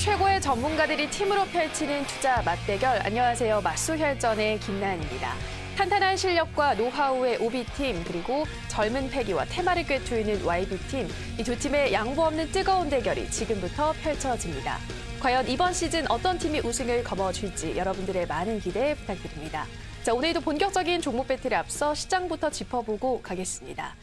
최고의 전문가들이 팀으로 펼치는 투자 맞대결. 안녕하세요. 맞수혈전의 김나은입니다. 탄탄한 실력과 노하우의 OB팀, 그리고 젊은 패기와 테마를 꿰투이는 YB팀. 이 두 팀의 양보 없는 뜨거운 대결이 지금부터 펼쳐집니다. 과연 이번 시즌 어떤 팀이 우승을 거머쥘지 여러분들의 많은 기대 부탁드립니다. 자, 오늘도 본격적인 종목 배틀에 앞서 시장부터 짚어보고 가겠습니다.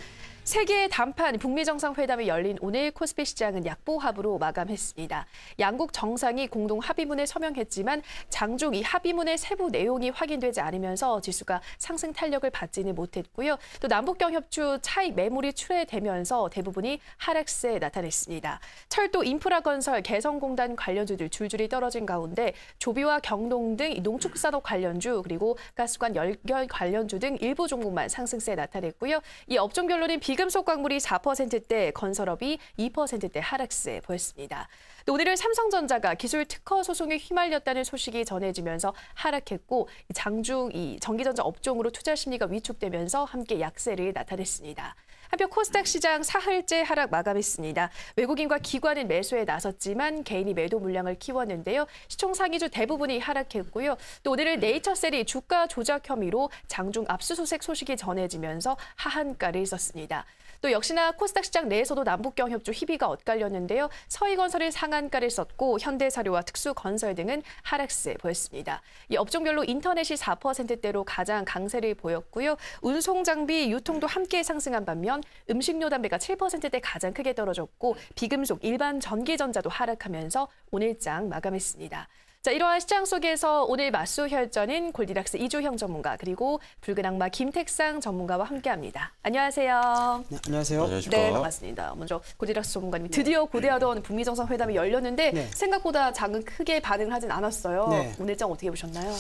세계의 단판 북미 정상회담이 열린 오늘 코스피 시장은 약보합으로 마감했습니다. 양국 정상이 공동 합의문에 서명했지만 장중 이 합의문의 세부 내용이 확인되지 않으면서 지수가 상승 탄력을 받지는 못했고요. 또 남북경협주 차익 매물이 출회되면서 대부분이 하락세 나타냈습니다. 철도, 인프라건설, 개성공단 관련주들 줄줄이 떨어진 가운데 조비와 경동 등 농축산업 관련주, 그리고 가스관 연결 관련주 등 일부 종목만 상승세 나타냈고요. 이 업종별로는 비금속 광물이 4%대, 건설업이 2%대 하락세 보였습니다. 또 오늘은 삼성전자가 기술 특허 소송에 휘말렸다는 소식이 전해지면서 하락했고, 장중 이 전기전자 업종으로 투자 심리가 위축되면서 함께 약세를 나타냈습니다. 한편 코스닥 시장 사흘째 하락 마감했습니다. 외국인과 기관은 매수에 나섰지만 개인이 매도 물량을 키웠는데요. 시총 상위주 대부분이 하락했고요. 또 오늘은 네이처셀이 주가 조작 혐의로 장중 압수수색 소식이 전해지면서 하한가를 썼습니다. 또 역시나 코스닥 시장 내에서도 남북경협주 희비가 엇갈렸는데요. 서희건설이 상한가를 썼고 현대사료와 특수건설 등은 하락세 보였습니다. 이 업종별로 인터넷이 4%대로 가장 강세를 보였고요. 운송장비, 유통도 함께 상승한 반면 음식료, 담배가 7%대 가장 크게 떨어졌고 비금속, 일반 전기전자도 하락하면서 오늘장 마감했습니다. 자, 이러한 시장 속에서 오늘 맞수혈전인 골디락스 이주형 전문가, 그리고 붉은 악마 김택상 전문가와 함께합니다. 안녕하세요. 네, 안녕하세요. 안녕하십니까. 네, 반갑습니다. 먼저 골디락스 전문가님, 드디어 고대하던 북미 정상회담이 열렸는데 네. 생각보다 장은 크게 반응을 하진 않았어요. 네. 오늘 장 어떻게 보셨나요?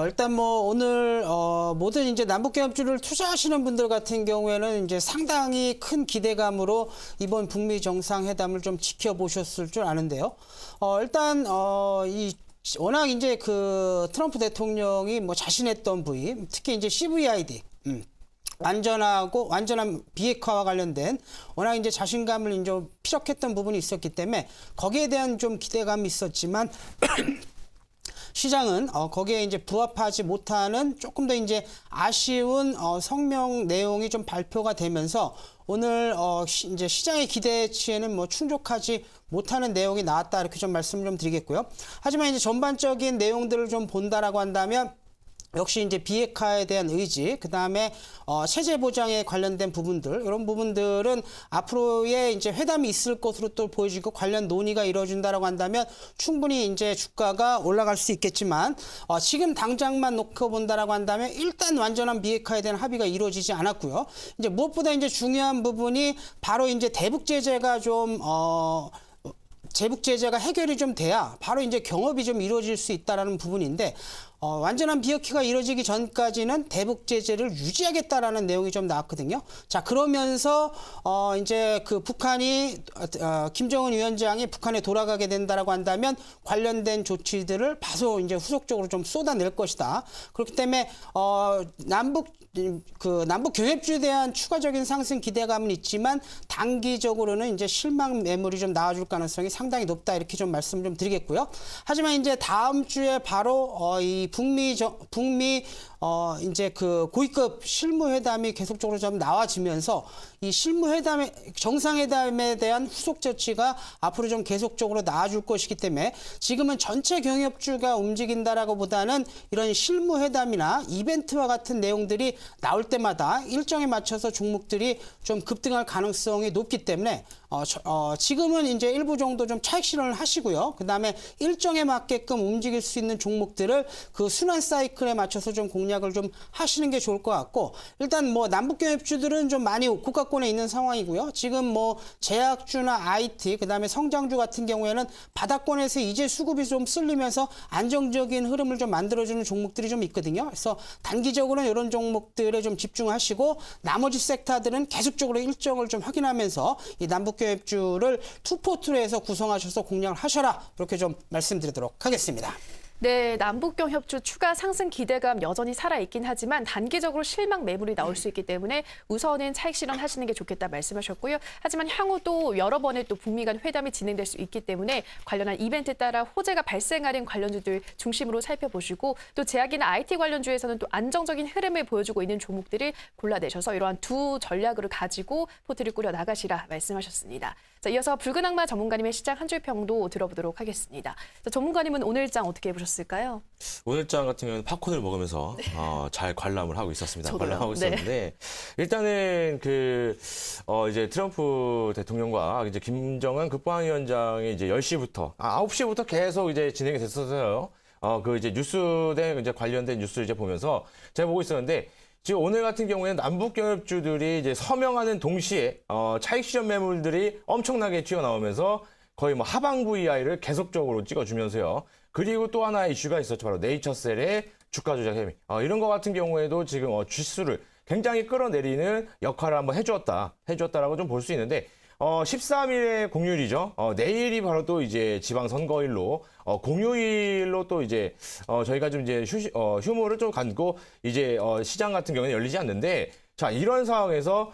일단 뭐 오늘 모든 이제 남북경협주를 투자하시는 분들 같은 경우에는 이제 상당히 큰 기대감으로 이번 북미 정상회담을 좀 지켜보셨을 줄 아는데요. 일단 이 워낙 이제 그 트럼프 대통령이 뭐 자신했던 부위, 특히 이제 CVID, 완전한 비핵화와 관련된 워낙 이제 자신감을 이제 피력했던 부분이 있었기 때문에 거기에 대한 좀 기대감이 있었지만 시장은 거기에 이제 부합하지 못하는 조금 더 이제 아쉬운 성명 내용이 좀 발표가 되면서 오늘 이제 시장의 기대치에는 뭐 충족하지 못하는 내용이 나왔다, 이렇게 좀 말씀 좀 드리겠고요. 하지만 이제 전반적인 내용들을 좀 본다라고 한다면 역시 이제 비핵화에 대한 의지, 그다음에 체제 보장에 관련된 부분들, 이런 부분들은 앞으로의 이제 회담이 있을 것으로 또 보여지고 관련 논의가 이루어진다라고 한다면 충분히 이제 주가가 올라갈 수 있겠지만 지금 당장만 놓고 본다라고 한다면 일단 완전한 비핵화에 대한 합의가 이루어지지 않았고요. 이제 무엇보다 이제 중요한 부분이 바로 이제 대북 제재가 좀 제북 제재가 해결이 좀 돼야 바로 이제 경협이 좀 이루어질 수 있다라는 부분인데 완전한 비핵화가 이루어지기 전까지는 대북 제재를 유지하겠다라는 내용이 좀 나왔거든요. 자, 그러면서 이제 그 북한이 김정은 위원장이 북한에 돌아가게 된다라고 한다면 관련된 조치들을 다소 이제 후속적으로 좀 쏟아낼 것이다. 그렇기 때문에 남북 경협주에 대한 추가적인 상승 기대감은 있지만 단기적으로는 이제 실망 매물이 좀 나와줄 가능성이 상당히 높다, 이렇게 좀 말씀 좀 드리겠고요. 하지만 이제 다음 주에 바로 이 북미 이제 그 고위급 실무회담이 계속적으로 좀 나와지면서 이 실무회담의 정상회담에 대한 후속 조치가 앞으로 좀 계속적으로 나와줄 것이기 때문에 지금은 전체 경협주가 움직인다라고 보다는 이런 실무회담이나 이벤트와 같은 내용들이 나올 때마다 일정에 맞춰서 종목들이 좀 급등할 가능성이 높기 때문에 지금은 이제 일부 정도 좀 차익 실현을 하시고요. 그다음에 일정에 맞게끔 움직일 수 있는 종목들을 그 순환 사이클에 맞춰서 좀 공략을 좀 하시는 게 좋을 것 같고, 일단 뭐 남북경협주들은 좀 많이 고가권에 있는 상황이고요. 지금 뭐 제약주나 IT, 그다음에 성장주 같은 경우에는 바닥권에서 이제 수급이 좀 쓸리면서 안정적인 흐름을 좀 만들어주는 종목들이 좀 있거든요. 그래서 단기적으로는 이런 종목들에 좀 집중하시고 나머지 섹터들은 계속적으로 일정을 좀 확인하면서 이 남북경협주를 투포트로 해서 구성하셔서 공략을 하셔라, 이렇게 좀 말씀드리도록 하겠습니다. 네, 남북경 협조 추가 상승 기대감 여전히 살아있긴 하지만 단기적으로 실망 매물이 나올 수 있기 때문에 우선은 차익 실현하시는 게 좋겠다 말씀하셨고요. 하지만 향후 또 여러 번의 또 북미 간 회담이 진행될 수 있기 때문에 관련한 이벤트에 따라 호재가 발생하는 관련주들 중심으로 살펴보시고 또 제약이나 IT 관련주에서는 또 안정적인 흐름을 보여주고 있는 종목들을 골라내셔서 이러한 두 전략을 가지고 포트를 꾸려 나가시라 말씀하셨습니다. 자, 이어서 붉은 악마 전문가님의 시장 한 줄 평도 들어보도록 하겠습니다. 자, 전문가님은 오늘 장 어떻게 보셨을까요? 오늘 장 같은 경우는 팝콘을 먹으면서 잘 관람을 하고 있었습니다. 저도요. 관람하고 네. 있었는데 일단은 이제 트럼프 대통령과 이제 김정은 국방위원장이 이제 10시부터 9시부터 계속 이제 진행이 됐었어요. 이제 뉴스에 이제 관련된 뉴스를 이제 보면서 제가 보고 있었는데 지금 오늘 같은 경우에는 남북 경협주들이 이제 서명하는 동시에 차익 실현 매물들이 엄청나게 튀어나오면서 거의 뭐 하방 VI를 계속적으로 찍어주면서요. 그리고 또 하나의 이슈가 있었죠. 바로 네이처셀의 주가 조작 혐의. 이런 거 같은 경우에도 지금 지수를 굉장히 끌어내리는 역할을 한번 해주었다라고 좀 볼 수 있는데 13일의 공휴일이죠. 내일이 바로 또 이제 지방선거일로 공휴일로 또 이제 저희가 좀 이제 휴무를 좀 갖고 이제 시장 같은 경우는 열리지 않는데 자 이런 상황에서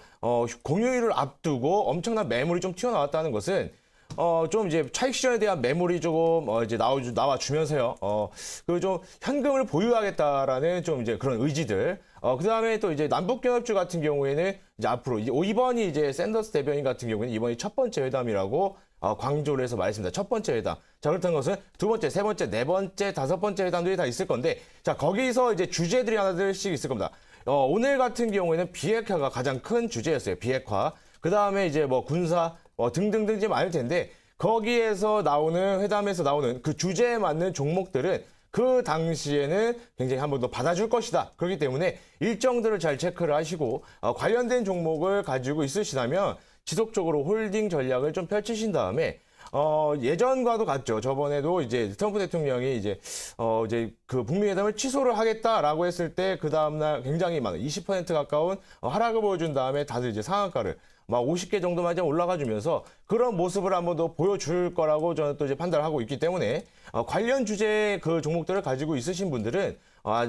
공휴일을 앞두고 엄청난 매물이 좀 튀어나왔다는 것은 좀 이제 차익 실현에 대한 매물이 조금 이제 나와 주면서요. 그 좀 현금을 보유하겠다라는 좀 이제 그런 의지들. 그 다음에 또 이제 남북경협주 같은 경우에는 이제 앞으로 이번이 이제 샌더스 대변인 같은 경우에는 이번이 첫 번째 회담이라고 강조를 해서 말했습니다. 첫 번째 회담. 자, 그렇다는 것은 두 번째, 세 번째, 네 번째, 다섯 번째 회담들이 다 있을 건데 자, 거기서 이제 주제들이 하나둘씩 있을 겁니다. 오늘 같은 경우에는 비핵화가 가장 큰 주제였어요. 비핵화. 그 다음에 이제 뭐 군사 등등등 이제 많을 텐데 거기에서 나오는 회담에서 나오는 그 주제에 맞는 종목들은 그 당시에는 굉장히 한 번 더 받아줄 것이다. 그렇기 때문에 일정들을 잘 체크를 하시고 관련된 종목을 가지고 있으시다면 지속적으로 홀딩 전략을 좀 펼치신 다음에 예전과도 같죠. 저번에도 이제 트럼프 대통령이 이제 그 북미 회담을 취소를 하겠다라고 했을 때 그 다음날 굉장히 많은 20% 가까운 하락을 보여준 다음에 다들 이제 상한가를 막 50개 정도만 이제 올라가 주면서 그런 모습을 한번 더 보여줄 거라고 저는 또 이제 판단을 하고 있기 때문에 관련 주제 그 종목들을 가지고 있으신 분들은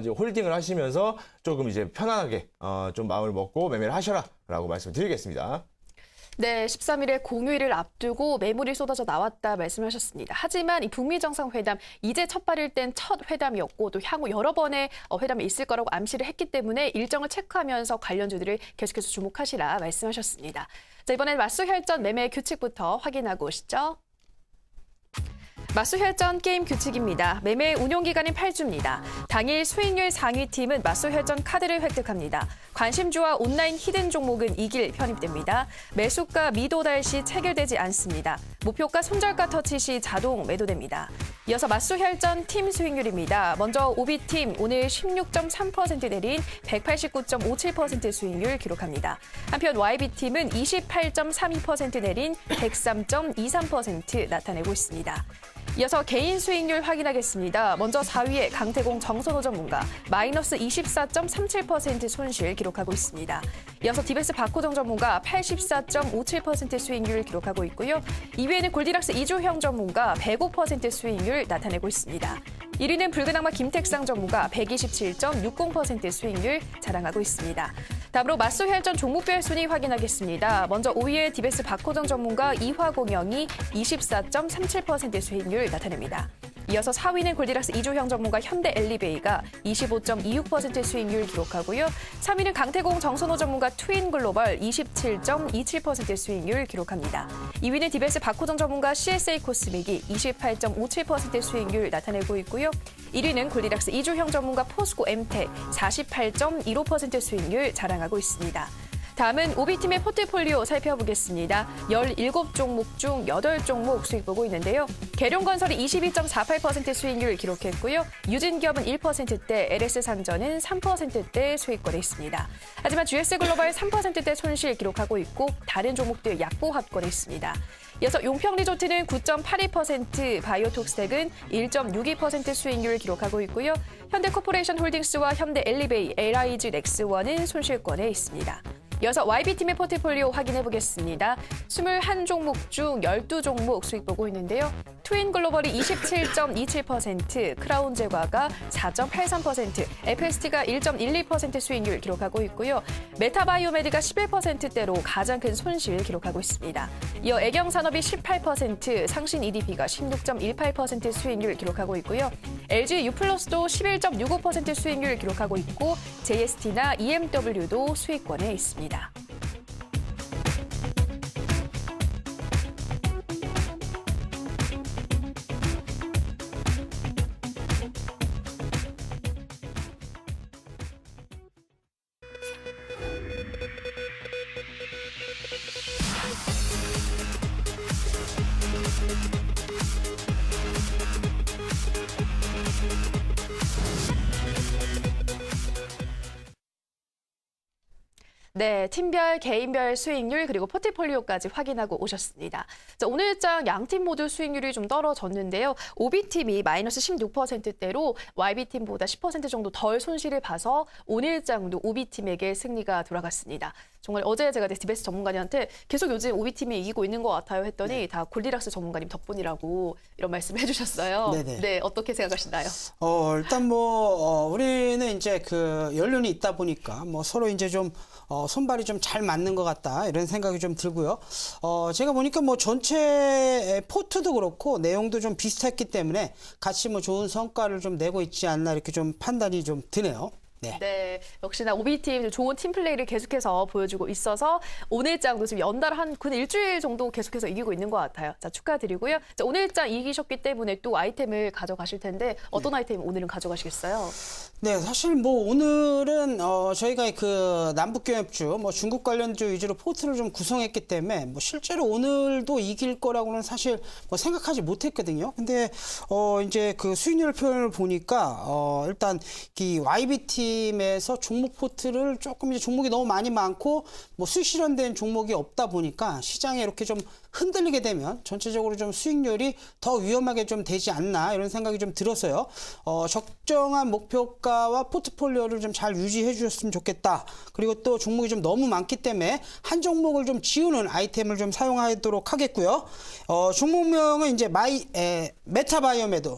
이제 홀딩을 하시면서 조금 이제 편안하게 좀 마음을 먹고 매매를 하셔라라고 말씀드리겠습니다. 네, 13일에 공휴일을 앞두고 매물이 쏟아져 나왔다 말씀하셨습니다. 하지만 이 북미 정상회담 이제 첫 발을 뗀 첫 회담이었고 또 향후 여러 번의 회담이 있을 거라고 암시를 했기 때문에 일정을 체크하면서 관련주들을 계속해서 주목하시라 말씀하셨습니다. 자, 이번엔 맞수혈전 매매 규칙부터 확인하고 오시죠. 맞수혈전 게임 규칙입니다. 매매 운용 기간은 8주입니다. 당일 수익률 상위팀은 맞수혈전 카드를 획득합니다. 관심주와 온라인 히든 종목은 이길 편입됩니다. 매수가 미도달 시 체결되지 않습니다. 목표가 손절가 터치 시 자동 매도됩니다. 이어서 맞수혈전 팀 수익률입니다. 먼저 오비팀 오늘 16.3% 내린 189.57% 수익률 기록합니다. 한편 YB팀은 28.32% 내린 103.23% 나타내고 있습니다. 이어서 개인 수익률 확인하겠습니다. 먼저 4위에 강태공 정선호 전문가 마이너스 24.37% 손실 기록하고 있습니다. 이어서 디베스 박호정 전문가 84.57% 수익률 기록하고 있고요. 2위에는 골디락스 이주형 전문가 105% 수익률 나타내고 있습니다. 1위는 붉은 악마 김택상 전문가 127.60% 수익률 자랑하고 있습니다. 다음으로 맞수혈전 종목별 순위 확인하겠습니다. 먼저 5위에 디베스 박호정 전문가 이화공영이 24.37% 수익률 나타냅니다. 이어서 4위는 골디락스 이주형 전문가 현대 엘리베이가 25.26% 수익률 기록하고요. 3위는 강태공 정선호 전문가 트윈글로벌 27.27% 수익률 기록합니다. 2위는 디베스 박호정 전문가 CSA 코스믹이 28.57% 수익률 나타내고 있고요. 1위는 골디락스 이주형 전문가 포스코 엠텍 48.15% 수익률 자랑하고 있습니다. 다음은 오비팀의 포트폴리오 살펴보겠습니다. 17종목 중 8종목 수익 보고 있는데요. 계룡건설이 22.48% 수익률 기록했고요. 유진기업은 1%대, LS상전은 3%대 수익 거래했습니다. 하지만 GS글로벌 3%대 손실 기록하고 있고 다른 종목들 약보합 거래했습니다. 이어서 용평리조트는 9.82%, 바이오톡스텍은 1.62% 수익률 기록하고 있고요. 현대코퍼레이션 홀딩스와 현대엘리베이, LIG 넥스원은 손실권에 있습니다. 이어서 YB팀의 포트폴리오 확인해 보겠습니다. 21종목 중 12종목 수익 보고 있는데요. 트윈글로벌이 27.27%, 크라운제과가 4.83%, FST가 1.12% 수익률 기록하고 있고요. 메타바이오메드가 11%대로 가장 큰 손실 기록하고 있습니다. 이어 애경산업이 18%, 상신 EDP가 16.18% 수익률 기록하고 있고요. LG U+도 11.65% 수익률 기록하고 있고 JST나 EMW도 수익권에 있습니다. 네, 팀별, 개인별 수익률 그리고 포트폴리오까지 확인하고 오셨습니다. 자, 오늘장 양팀 모두 수익률이 좀 떨어졌는데요. OB팀이 마이너스 16%대로 YB팀보다 10% 정도 덜 손실을 봐서 오늘장도 OB팀에게 승리가 돌아갔습니다. 정말 어제 제가 디베이스 전문가님한테 계속 요즘 OB팀이 이기고 있는 것 같아요 했더니 다 골디락스 전문가님 덕분이라고 이런 말씀을 해주셨어요. 네네. 네, 어떻게 생각하시나요? 일단 우리는 이제 그 연륜이 있다 보니까 서로 이제 좀 손발이 좀 잘 맞는 것 같다 이런 생각이 좀 들고요. 제가 보니까 전체 포트도 그렇고 내용도 좀 비슷했기 때문에 같이 좋은 성과를 좀 내고 있지 않나 이렇게 좀 판단이 좀 드네요. 네. 네, 역시나 OB팀 좋은 팀 플레이를 계속해서 보여주고 있어서 오늘장도 지금 연달아 근 일주일 정도 계속해서 이기고 있는 것 같아요. 자, 축하드리고요. 자, 오늘장 이기셨기 때문에 또 아이템을 가져가실 텐데 어떤 아이템 오늘은 가져가시겠어요? 네, 사실 오늘은 저희가 그 남북경협주, 중국 관련주 위주로 포트를 좀 구성했기 때문에 실제로 오늘도 이길 거라고는 사실 생각하지 못했거든요. 근데 이제 그 수익률 표현을 보니까 일단 이 YB팀에서 종목 포트를 조금 이제 종목이 너무 많이 많고 수익 실현된 종목이 없다 보니까 시장에 이렇게 좀 흔들리게 되면 전체적으로 좀 수익률이 더 위험하게 좀 되지 않나 이런 생각이 좀 들어서요. 적정한 목표가와 포트폴리오를 좀 잘 유지해 주셨으면 좋겠다. 그리고 또 종목이 좀 너무 많기 때문에 한 종목을 좀 지우는 아이템을 좀 사용하도록 하겠고요. 종목명은 이제 메타바이오메드.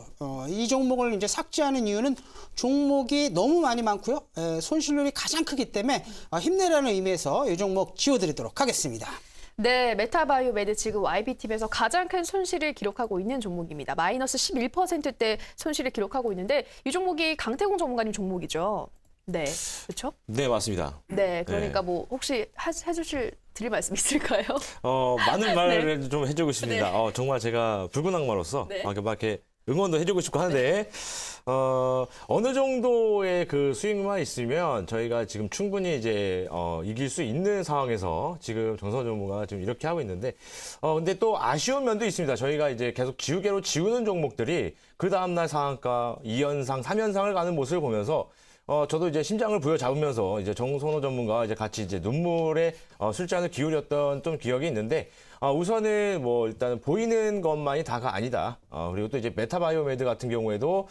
이 종목을 이제 삭제하는 이유는 종목이 너무 많이 많고요. 손실률이 가장 크기 때문에 힘내라는 의미에서 이 종목 지워드리도록 하겠습니다. 네, 메타바이오메드 지금 YB팀에서 가장 큰 손실을 기록하고 있는 종목입니다. 마이너스 11%대 손실을 기록하고 있는데 이 종목이 강태공 전문가님 종목이죠. 네, 그렇죠? 네, 맞습니다. 네, 그러니까 혹시 드릴 말씀 있을까요? 많은 말을 좀 해주고 싶습니다. 네. 정말 제가 붉은 악마로서 네. 막 이렇게 응원도 해주고 싶고 하는데 어느 정도의 그 수익만 있으면 저희가 지금 충분히 이제 이길 수 있는 상황에서 지금 정선 전무가 지금 이렇게 하고 있는데 근데 또 아쉬운 면도 있습니다. 저희가 이제 계속 지우개로 지우는 종목들이 그 다음날 상한가 2연상, 3연상을 가는 모습을 보면서 저도 이제 심장을 부여잡으면서 이제 정선호 전문가와 이제 같이 이제 눈물에 술잔을 기울였던 좀 기억이 있는데 우선은 일단 보이는 것만이 다가 아니다. 그리고 또 이제 메타바이오메드 같은 경우에도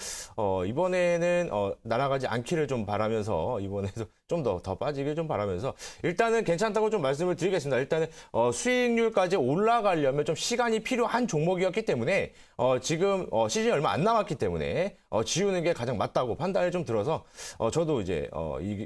이번에는 날아가지 않기를 좀 바라면서 이번에도 좀 더 빠지길 좀 바라면서 일단은 괜찮다고 좀 말씀을 드리겠습니다. 일단은 수익률까지 올라가려면 좀 시간이 필요한 종목이었기 때문에 지금 시즌이 얼마 안 남았기 때문에 지우는 게 가장 맞다고 판단을 좀 들어서 저도 이제 이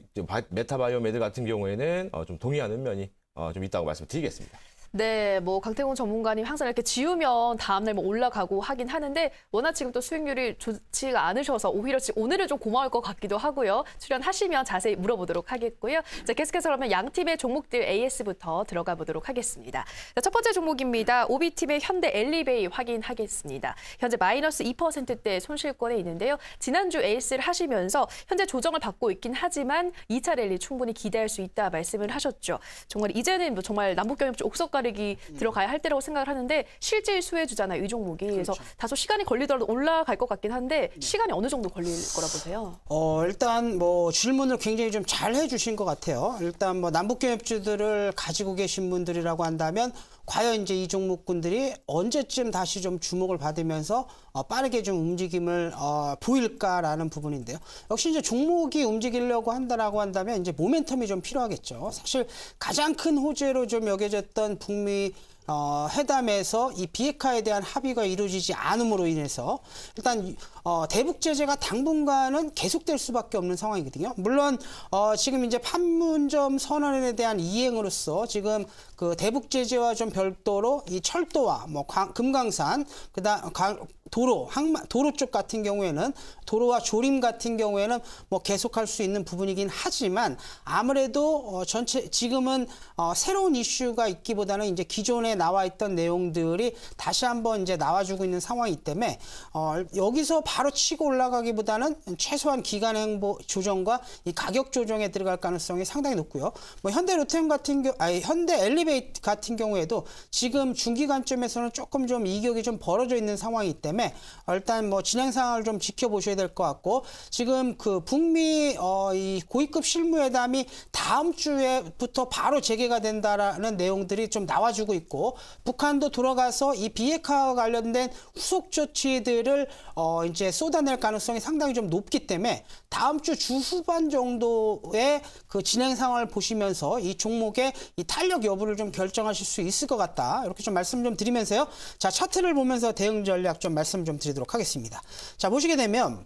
메타바이오메드 같은 경우에는 좀 동의하는 면이 좀 있다고 말씀드리겠습니다. 네, 강태공 전문가님 항상 이렇게 지우면 다음날 올라가고 하긴 하는데 워낙 지금 또 수익률이 좋지가 않으셔서 오히려 오늘은 좀 고마울 것 같기도 하고요. 출연하시면 자세히 물어보도록 하겠고요. 자, 계속해서 그러면 양 팀의 종목들 AS부터 들어가 보도록 하겠습니다. 자, 첫 번째 종목입니다. OB팀의 현대 엘리베이 확인하겠습니다. 현재 마이너스 2%대 손실권에 있는데요. 지난주 에이스를 하시면서 현재 조정을 받고 있긴 하지만 2차 랠리 충분히 기대할 수 있다 말씀을 하셨죠. 정말 이제는 정말 남북경협주 옥석 가리기 들어가야 할 때라고 생각을 하는데 실질 수혜주잖아요, 이 종목이. 그래서 다소 시간이 걸리더라도 올라갈 것 같긴 한데 시간이 어느 정도 걸릴 거라 보세요? 일단 질문을 굉장히 좀 잘 해주신 것 같아요. 일단 남북경협주들을 가지고 계신 분들이라고 한다면 과연 이제 이 종목군들이 언제쯤 다시 좀 주목을 받으면서 빠르게 좀 움직임을 보일까라는 부분인데요. 역시 이제 종목이 움직이려고 한다라고 한다면 이제 모멘텀이 좀 필요하겠죠. 사실 가장 큰 호재로 좀 여겨졌던 북미 회담에서 이 비핵화에 대한 합의가 이루어지지 않음으로 인해서 일단 대북 제재가 당분간은 계속될 수밖에 없는 상황이거든요. 물론 지금 이제 판문점 선언에 대한 이행으로서 지금 그 대북 제재와 좀 별도로 이 철도와 뭐 금강산 그다음 도로 쪽 같은 경우에는 도로와 조림 같은 경우에는 뭐 계속할 수 있는 부분이긴 하지만 아무래도 지금은 새로운 이슈가 있기보다는 이제 기존에 나와 있던 내용들이 다시 한번 이제 나와주고 있는 상황이기 때문에 여기서 바로 치고 올라가기보다는 최소한 기간 행보 조정과 이 가격 조정에 들어갈 가능성이 상당히 높고요. 뭐 현대 엘리베이트 같은 경우에도 지금 중기 관점에서는 조금 좀 이격이 좀 벌어져 있는 상황이기 때문에 일단 뭐 진행 상황을 좀 지켜보셔야 될 것 같고 지금 그 북미 이 고위급 실무회담이 다음 주에부터 바로 재개가 된다라는 내용들이 좀 나와주고 있고 북한도 돌아가서 이 비핵화와 관련된 후속 조치들을 이제 쏟아낼 가능성이 상당히 좀 높기 때문에 다음 주 후반 정도의 그 진행 상황을 보시면서 이 종목의 이 탄력 여부를 좀 결정하실 수 있을 것 같다. 이렇게 좀 말씀 좀 드리면서요. 자, 차트를 보면서 대응 전략 좀 말씀 좀 드리도록 하겠습니다. 자, 보시게 되면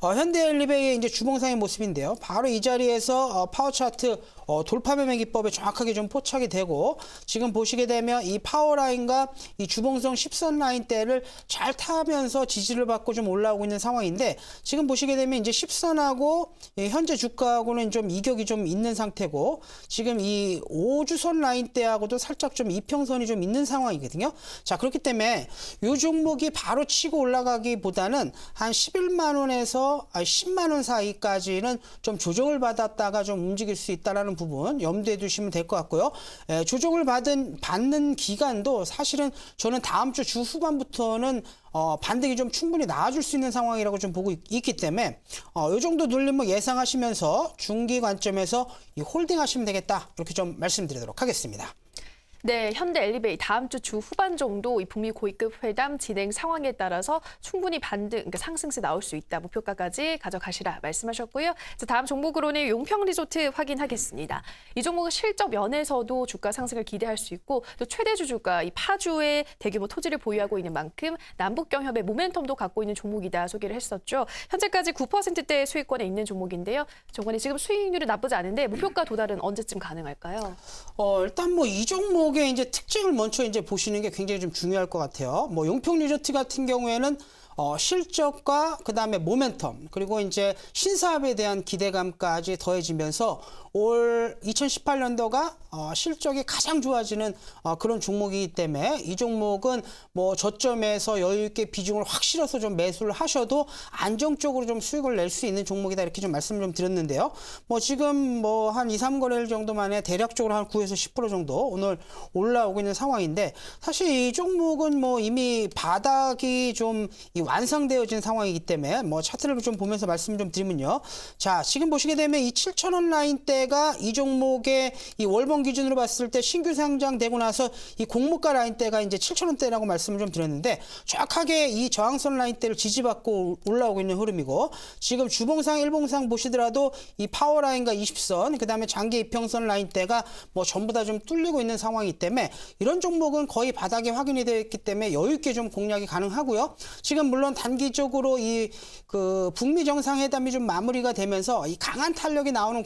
현대엘리베이의 이제 주봉상의 모습인데요. 바로 이 자리에서 파워 차트 돌파 매매 기법에 정확하게 좀 포착이 되고 지금 보시게 되면 이 파워 라인과 이 주봉성 10선 라인대를 잘 타면서 지지를 받고 좀 올라오고 있는 상황인데 지금 보시게 되면 이제 10선하고 현재 주가하고는 좀 이격이 좀 있는 상태고 지금 이 5주선 라인대하고도 살짝 좀 이평선이 좀 있는 상황이거든요. 자, 그렇기 때문에 이 종목이 바로 치고 올라가기보다는 한 11만 원에서 10만 원 사이까지는 좀 조정을 받았다가 좀 움직일 수 있다라는 부분 염두에 두시면 될 것 같고요. 조정을 받는 기간도 사실은 저는 다음 주 후반부터는 반등이 좀 충분히 나와줄 수 있는 상황이라고 좀 보고 있기 때문에 이 정도 눌림을 예상하시면서 중기 관점에서 이 홀딩하시면 되겠다. 이렇게 좀 말씀드리도록 하겠습니다. 네, 현대 엘리베이 다음 주 후반 정도 이 북미 고위급 회담 진행 상황에 따라서 충분히 그러니까 상승세 나올 수 있다. 목표가까지 가져가시라 말씀하셨고요. 자, 다음 종목으로는 용평 리조트 확인하겠습니다. 이 종목은 실적 면에서도 주가 상승을 기대할 수 있고 또 최대 주주가 이 파주에 대규모 토지를 보유하고 있는 만큼 남북 경협의 모멘텀도 갖고 있는 종목이다 소개를 했었죠. 현재까지 9%대 수익권에 있는 종목인데요. 정관이 지금 수익률이 나쁘지 않은데 목표가 도달은 언제쯤 가능할까요? 일단 뭐 이 종목의 이제 특징을 먼저 이제 보시는 게 굉장히 좀 중요할 것 같아요. 뭐 용평 리조트 같은 경우에는 실적과 그다음에 모멘텀 그리고 이제 신사업에 대한 기대감까지 더해지면서 올 2018년도가 실적이 가장 좋아지는 그런 종목이기 때문에 이 종목은 뭐 저점에서 여유 있게 비중을 확 실어서 좀 매수를 하셔도 안정적으로 좀 수익을 낼 수 있는 종목이다 이렇게 좀 말씀을 좀 드렸는데요. 뭐 지금 뭐 한 2, 3거래일 정도 만에 대략적으로 한 9에서 10% 정도 오늘 올라오고 있는 상황인데 사실 이 종목은 뭐 이미 바닥이 좀 완성되어진 상황이기 때문에 뭐 차트를 좀 보면서 말씀 좀 드리면요. 자, 지금 보시게 되면 이 7,000원 라인대가 이 종목의 이 월봉 기준으로 봤을 때 신규 상장되고 나서 이 공모가 라인대가 이제 7,000원대라고 말씀을 좀 드렸는데 정확하게 이 저항선 라인대를 지지받고 올라오고 있는 흐름이고 지금 주봉상, 일봉상 보시더라도 이 파워 라인과 20선 그다음에 장기 이평선 라인대가 뭐 전부 다 좀 뚫리고 있는 상황이기 때문에 이런 종목은 거의 바닥에 확인이 되어 있기 때문에 여유 있게 좀 공략이 가능하고요. 지금 물론 단기적으로 이 그 북미 정상회담이 좀 마무리가 되면서 이 강한 탄력이 나오는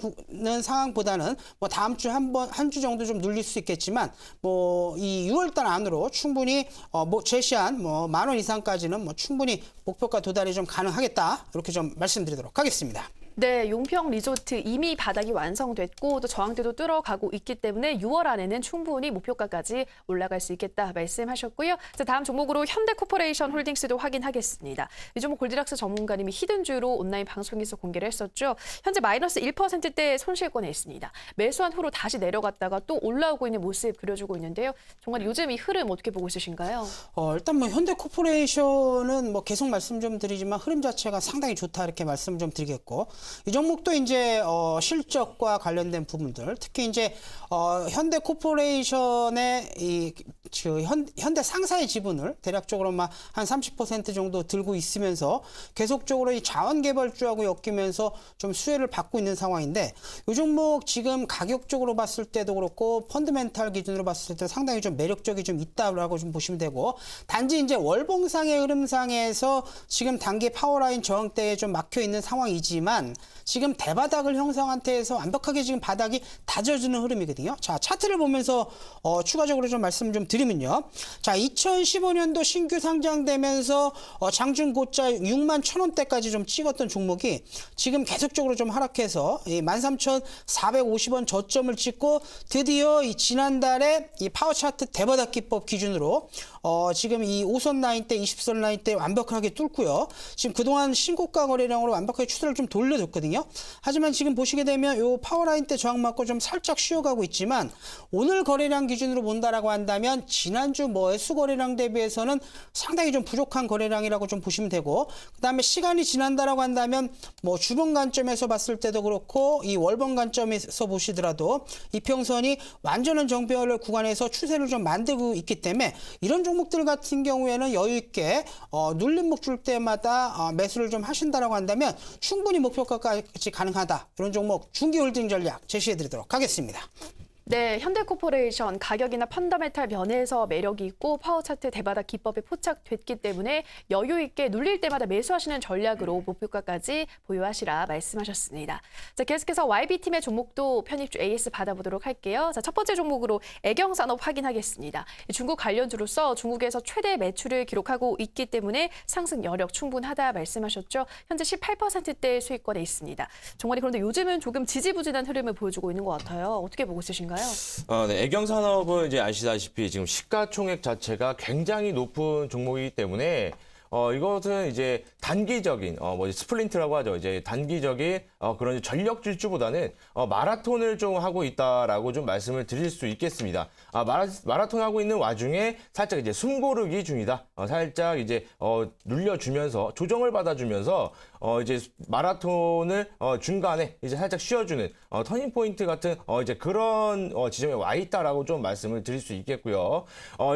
상황보다는 뭐 다음 주 한 주 정도 좀 눌릴 수 있겠지만 뭐 이 6월달 안으로 충분히 뭐 제시한 뭐 10,000원 이상까지는 뭐 충분히 목표가 도달이 좀 가능하겠다 이렇게 좀 말씀드리도록 하겠습니다. 네, 용평 리조트 이미 바닥이 완성됐고 또 저항대도 뚫어가고 있기 때문에 6월 안에는 충분히 목표가까지 올라갈 수 있겠다 말씀하셨고요. 자, 다음 종목으로 현대코퍼레이션 홀딩스도 확인하겠습니다. 이 종목 골디락스 전문가님이 히든주로 온라인 방송에서 공개를 했었죠. 현재 마이너스 1%대 손실권에 있습니다. 매수한 후로 다시 내려갔다가 또 올라오고 있는 모습 그려주고 있는데요. 정말 요즘 이 흐름 어떻게 보고 있으신가요? 일단 뭐 현대코퍼레이션은 뭐 계속 말씀 좀 드리지만 흐름 자체가 상당히 좋다 이렇게 말씀 좀 드리겠고 이 종목도 이제 실적과 관련된 부분들, 특히 이제 현대 코퍼레이션의 현대 상사의 지분을 대략적으로 막 한 30% 정도 들고 있으면서 계속적으로 이 자원 개발주하고 엮이면서 좀 수혜를 받고 있는 상황인데, 이 종목 지금 가격적으로 봤을 때도 그렇고 펀드멘탈 기준으로 봤을 때도 상당히 좀 매력적이 좀 있다라고 좀 보시면 되고, 단지 이제 월봉상의 흐름상에서 지금 단기 파워라인 저항대에 좀 막혀 있는 상황이지만 지금 대바닥을 형성한 상태에서 완벽하게 지금 바닥이 다져주는 흐름이거든요. 자, 차트를 보면서 추가적으로 좀 말씀 좀 드리면요. 자, 2015년도 신규 상장되면서 장중 고가 6만 1,000원대까지 좀 찍었던 종목이 지금 계속적으로 좀 하락해서 13,450원 저점을 찍고 드디어 이 지난달에 이 파워 차트 대바닥 기법 기준으로 지금 이 5선 라인 때 20선 라인 때 완벽하게 뚫고요. 지금 그동안 신고가 거래량으로 완벽하게 추세를 좀 돌려줬거든요. 하지만 지금 보시게 되면 요 파워라인 때 저항 맞고 좀 살짝 쉬어가고 있지만, 오늘 거래량 기준으로 본다라고 한다면 지난주 매수 거래량 대비해서는 상당히 좀 부족한 거래량이라고 좀 보시면 되고, 그다음에 시간이 지난다라고 한다면 뭐 주봉 관점에서 봤을 때도 그렇고 이 월봉 관점에서 보시더라도 이평선이 완전한 정배열 구간에서 추세를 좀 만들고 있기 때문에 이런 종목들 같은 경우에는 여유 있게 눌림목 줄 때마다 매수를 좀 하신다라고 한다면 충분히 목표가까지 가능하다. 이런 종목 중기 홀딩 전략 제시해드리도록 하겠습니다. 네, 현대코퍼레이션 가격이나 펀더멘탈 면에서 매력이 있고 파워차트 대바닥 기법에 포착됐기 때문에 여유 있게 눌릴 때마다 매수하시는 전략으로 목표가까지 보유하시라 말씀하셨습니다. 자, 계속해서 YB팀의 종목도 편입주 AS 받아보도록 할게요. 자, 첫 번째 종목으로 애경산업 확인하겠습니다. 중국 관련주로서 중국에서 최대 매출을 기록하고 있기 때문에 상승 여력 충분하다 말씀하셨죠. 현재 18%대 수익권에 있습니다. 정말이 그런데 요즘은 조금 지지부진한 흐름을 보여주고 있는 것 같아요. 어떻게 보고 있으신가요? 네, 애경산업은 이제 아시다시피 지금 시가총액 자체가 굉장히 높은 종목이기 때문에 이것은 이제 단기적인 스플린트라고 하죠. 이제 단기적인 그런 전력 질주보다는 마라톤을 좀 하고 있다라고 좀 말씀을 드릴 수 있겠습니다. 마라톤 하고 있는 와중에 살짝 이제 숨 고르기 중이다. 살짝 이제 눌려주면서 조정을 받아주면서 이제 마라톤을 중간에 이제 살짝 쉬어주는 터닝 포인트 같은 이제 그런 지점에 와 있다라고 좀 말씀을 드릴 수 있겠고요.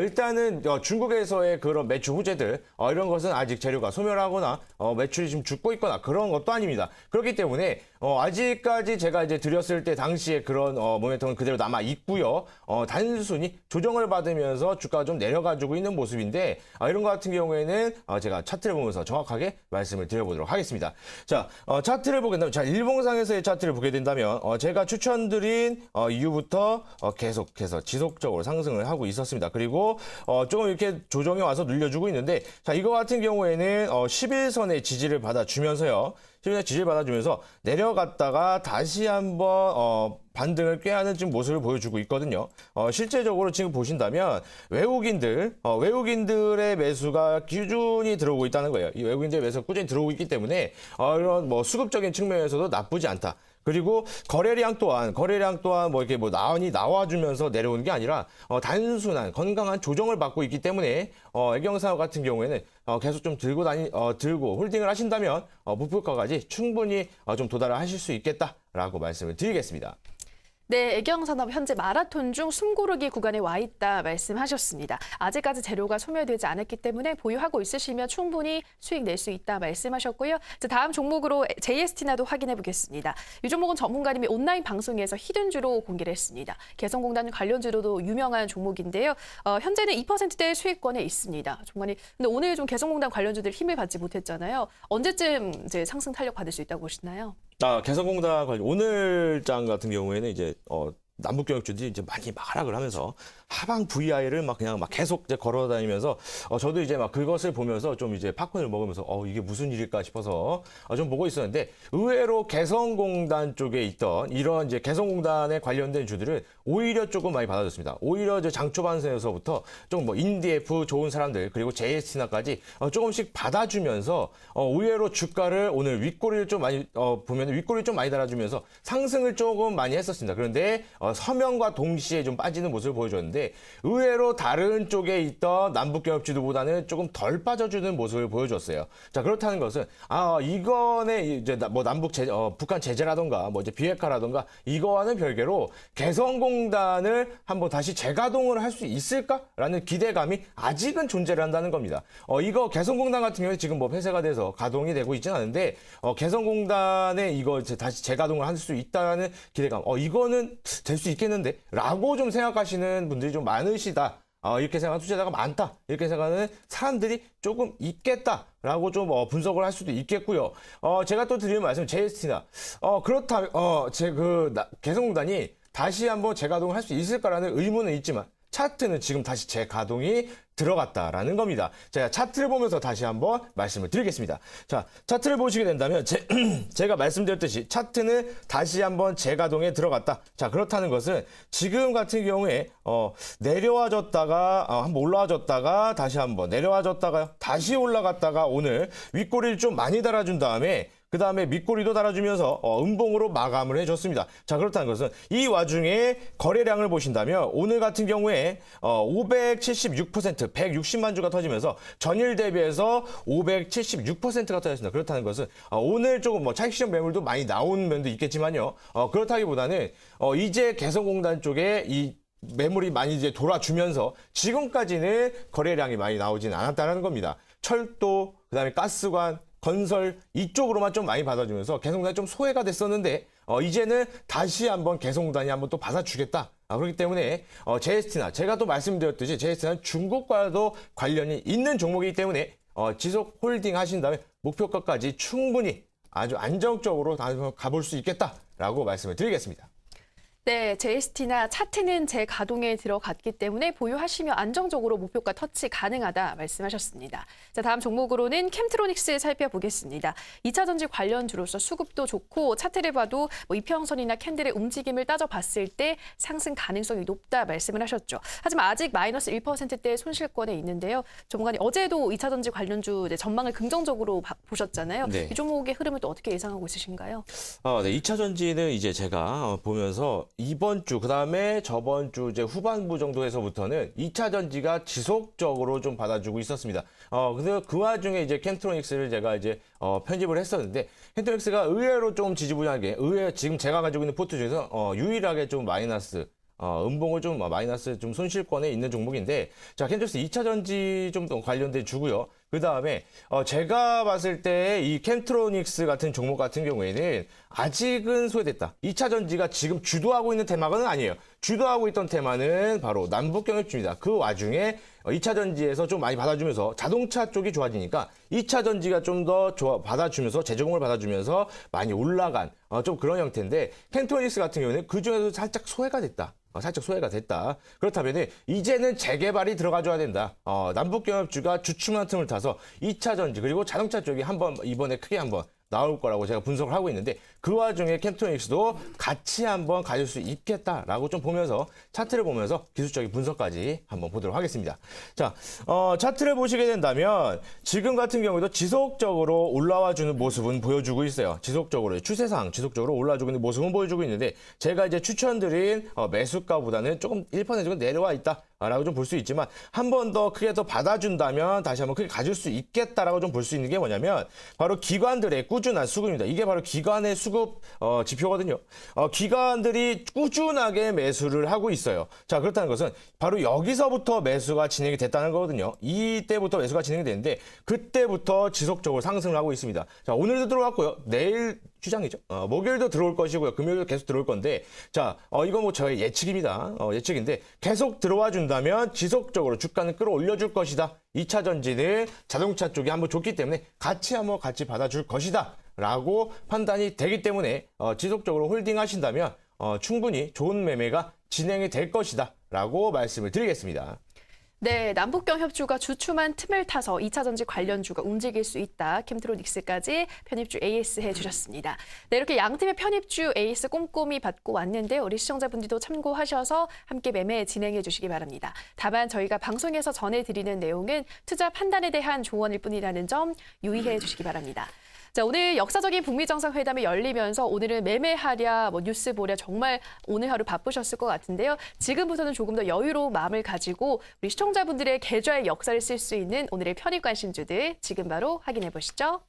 일단은 중국에서의 그런 매출 호재들 이런 것은 아직 재료가 소멸하거나 매출이 지금 죽고 있거나 그런 것도 아닙니다. 그렇기 때문에 아직까지 제가 이제 드렸을 때 당시에 그런 모멘텀은 그대로 남아 있고요. 단순히 조정을 받으면서 주가가 좀 내려가지고 있는 모습인데 이런 것 같은 경우에는 제가 차트를 보면서 정확하게 말씀을 드려보도록 하겠습니다. 자, 차트를 보게 된다면, 자, 일봉상에서의 차트를 보게 된다면 제가 추천드린 이후부터 계속해서 지속적으로 상승을 하고 있었습니다. 그리고 조금 이렇게 조정이 와서 눌려주고 있는데, 자, 이거 같은 경우에는 11선의 지지를 받아주면서요. 지지를 받아주면서 내려갔다가 다시 한번 반등을 꾀하는 지금 모습을 보여주고 있거든요. 실제적으로 지금 보신다면 외국인들의 매수가 꾸준히 들어오고 있다는 거예요. 이 외국인들의 매수가 꾸준히 들어오고 있기 때문에 이런 수급적인 측면에서도 나쁘지 않다. 그리고 거래량 또한 뭐 이렇게 나원이 나와주면서 내려오는 게 아니라 단순한 건강한 조정을 받고 있기 때문에 애경산업 같은 경우에는 계속 좀 들고 홀딩을 하신다면 목표가까지 충분히 좀 도달을 하실 수 있겠다라고 말씀을 드리겠습니다. 네, 애경산업 현재 마라톤 중 숨고르기 구간에 와 있다 말씀하셨습니다. 아직까지 재료가 소멸되지 않았기 때문에 보유하고 있으시면 충분히 수익 낼 수 있다 말씀하셨고요. 자, 다음 종목으로 JST나도 확인해 보겠습니다. 이 종목은 전문가님이 온라인 방송에서 히든주로 공개를 했습니다. 개성공단 관련주로도 유명한 종목인데요. 현재는 2%대 수익권에 있습니다. 정말이 근데 오늘 좀 개성공단 관련주들 힘을 받지 못했잖아요. 언제쯤 이제 상승 탄력 받을 수 있다고 보시나요? 개성공단 관련 오늘 장 같은 경우에는 이제 남북경협주들이 이제 많이 막 하락을 하면서 하방 VI를 그냥 계속 이제 걸어 다니면서 저도 이제 그것을 보면서 좀 이제 팝콘을 먹으면서 이게 무슨 일일까 싶어서 좀 보고 있었는데, 의외로 개성공단 쪽에 있던 이런 이제 개성공단에 관련된 주들은 오히려 조금 많이 받아줬습니다. 오히려 이제 장 초반에서부터 좀 인디F 좋은 사람들 그리고 JST나까지 조금씩 받아주면서 의외로 주가를 오늘 윗꼬리를 좀 많이 보면 윗꼬리를 좀 많이 달아주면서 상승을 조금 많이 했었습니다. 그런데 서명과 동시에 좀 빠지는 모습을 보여줬는데 의외로 다른 쪽에 있던 남북경협지도보다는 조금 덜 빠져주는 모습을 보여줬어요. 자, 그렇다는 것은 이거는 이제 뭐 북한 제재라던가 뭐 이제 비핵화라던가 이거와는 별개로 개성공단을 한번 다시 재가동을 할 수 있을까라는 기대감이 아직은 존재를 한다는 겁니다. 이거 개성공단 같은 경우에 지금 뭐 폐쇄가 돼서 가동이 되고 있지는 않은데 개성공단에 이거 다시 재가동을 할 수 있다는 기대감, 이거는 될 수 있겠는데? 라고 좀 생각하시는 분들이 좀 많으시다. 이렇게 생각하는 투자자가 많다. 이렇게 생각하는 사람들이 조금 있겠다라고 좀 분석을 할 수도 있겠고요. 제가 또 드리는 말씀, JST나 그렇다면 개성공단이 다시 한번 재가동을 할 수 있을까라는 의문은 있지만 차트는 지금 다시 재가동이 들어갔다라는 겁니다. 자, 차트를 보면서 다시 한번 말씀을 드리겠습니다. 자, 차트를 보시게 된다면 제가 말씀드렸듯이 차트는 다시 한번 재가동에 들어갔다. 자, 그렇다는 것은 지금 같은 경우에 내려와줬다가 한번 올라와줬다가 다시 한번 내려와줬다가 다시 올라갔다가 오늘 윗꼬리를 좀 많이 달아준 다음에 그 다음에 밑꼬리도 달아주면서 음봉으로 마감을 해줬습니다. 자, 그렇다는 것은 이 와중에 거래량을 보신다면 오늘 같은 경우에 576%, 160만 주가 터지면서 전일 대비해서 576%가 터졌습니다. 그렇다는 것은 오늘 조금 뭐 차익 실현 매물도 많이 나온 면도 있겠지만요. 그렇다기보다는 이제 개성공단 쪽에 이 매물이 많이 이제 돌아주면서 지금까지는 거래량이 많이 나오지는 않았다는 겁니다. 철도, 그 다음에 가스관, 건설 이쪽으로만 좀 많이 받아주면서 개성공단이 좀 소외가 됐었는데 이제는 다시 한번 개성공단이 한번 또 받아주겠다. 그렇기 때문에 JST나 제가 또 말씀드렸듯이 JST는 중국과도 관련이 있는 종목이기 때문에 지속 홀딩 하신다면 목표가까지 충분히 아주 안정적으로 가볼 수 있겠다라고 말씀을 드리겠습니다. 네, JST나 차트는 재가동에 들어갔기 때문에 보유하시며 안정적으로 목표가 터치 가능하다 말씀하셨습니다. 자, 다음 종목으로는 캠트로닉스 살펴보겠습니다. 2차 전지 관련주로서 수급도 좋고 차트를 봐도 뭐 이평선이나 캔들의 움직임을 따져봤을 때 상승 가능성이 높다 말씀을 하셨죠. 하지만 아직 마이너스 1%대 손실권에 있는데요. 전문가님 어제도 2차 전지 관련주 전망을 긍정적으로 보셨잖아요. 네. 이 종목의 흐름을 또 어떻게 예상하고 있으신가요? 네, 2차 전지는 이제 제가 보면서 이번 주, 그 다음에 저번 주 이제 후반부 정도에서부터는 2차 전지가 지속적으로 좀 받아주고 있었습니다. 근데 그 와중에 이제 캠트로닉스를 제가 이제 편집을 했었는데 캠트로닉스가 의외로 좀 지지부진하게, 지금 제가 가지고 있는 포트 중에서 유일하게 좀 마이너스, 음봉을 좀 마이너스 좀 손실권에 있는 종목인데, 자, 캠트로닉스 2차 전지 좀 관련된 주고요. 그 다음에 제가 봤을 때 이 캠트로닉스 같은 종목 같은 경우에는 아직은 소외됐다. 2차 전지가 지금 주도하고 있는 테마는 아니에요. 주도하고 있던 테마는 바로 남북경협주입니다. 그 와중에 2차 전지에서 좀 많이 받아주면서 자동차 쪽이 좋아지니까 2차 전지가 좀 더 받아주면서 재조금을 받아주면서 많이 올라간 좀 그런 형태인데 캠트로닉스 같은 경우는 그중에서 살짝 소외가 됐다. 그렇다면 이제는 재개발이 들어가줘야 된다. 남북경협주가 주춤한 틈을 타서 2차 전지 그리고 자동차 쪽이 한번 이번에 크게 한번 나올 거라고 제가 분석을 하고 있는데 그 와중에 캠트로닉스도 같이 한번 가질 수 있겠다라고 좀 보면서 차트를 보면서 기술적인 분석까지 한번 보도록 하겠습니다. 자, 차트를 보시게 된다면 지금 같은 경우에도 지속적으로 올라와주는 모습은 보여주고 있어요. 추세상 지속적으로 올라와주고 있는 모습은 보여주고 있는데 제가 이제 추천드린 매수가보다는 조금 1% 정도 내려와 있다. 라고 좀 볼 수 있지만 한 번 더 크게 더 받아준다면 다시 한번 크게 가질 수 있겠다라고 좀 볼 수 있는 게 뭐냐면 바로 기관들의 꾸준한 수급입니다. 이게 바로 기관의 수급 지표거든요. 기관들이 꾸준하게 매수를 하고 있어요. 자, 그렇다는 것은 바로 여기서부터 매수가 진행이 됐다는 거거든요. 이때부터 매수가 진행이 됐는데 그때부터 지속적으로 상승을 하고 있습니다. 자, 오늘도 들어왔고요. 내일 휴장이죠. 목요일도 들어올 것이고요. 금요일도 계속 들어올 건데, 자, 이건 뭐 저의 예측입니다. 예측인데, 계속 들어와 준다면 지속적으로 주가는 끌어올려줄 것이다. 2차 전지는 자동차 쪽이 한번 좋기 때문에 같이 받아줄 것이다. 라고 판단이 되기 때문에, 지속적으로 홀딩 하신다면, 충분히 좋은 매매가 진행이 될 것이다. 라고 말씀을 드리겠습니다. 네, 남북경협주가 주춤한 틈을 타서 2차 전지 관련주가 움직일 수 있다. 캠트로닉스까지 편입주 AS 해주셨습니다. 네, 이렇게 양팀의 편입주 AS 꼼꼼히 받고 왔는데요. 우리 시청자분들도 참고하셔서 함께 매매 진행해 주시기 바랍니다. 다만 저희가 방송에서 전해드리는 내용은 투자 판단에 대한 조언일 뿐이라는 점 유의해 주시기 바랍니다. 자, 오늘 역사적인 북미 정상회담이 열리면서 오늘은 매매하랴, 뉴스 보랴 정말 오늘 하루 바쁘셨을 것 같은데요. 지금부터는 조금 더 여유로운 마음을 가지고 우리 시청자분들의 계좌의 역사를 쓸 수 있는 오늘의 편입 관심주들 지금 바로 확인해 보시죠.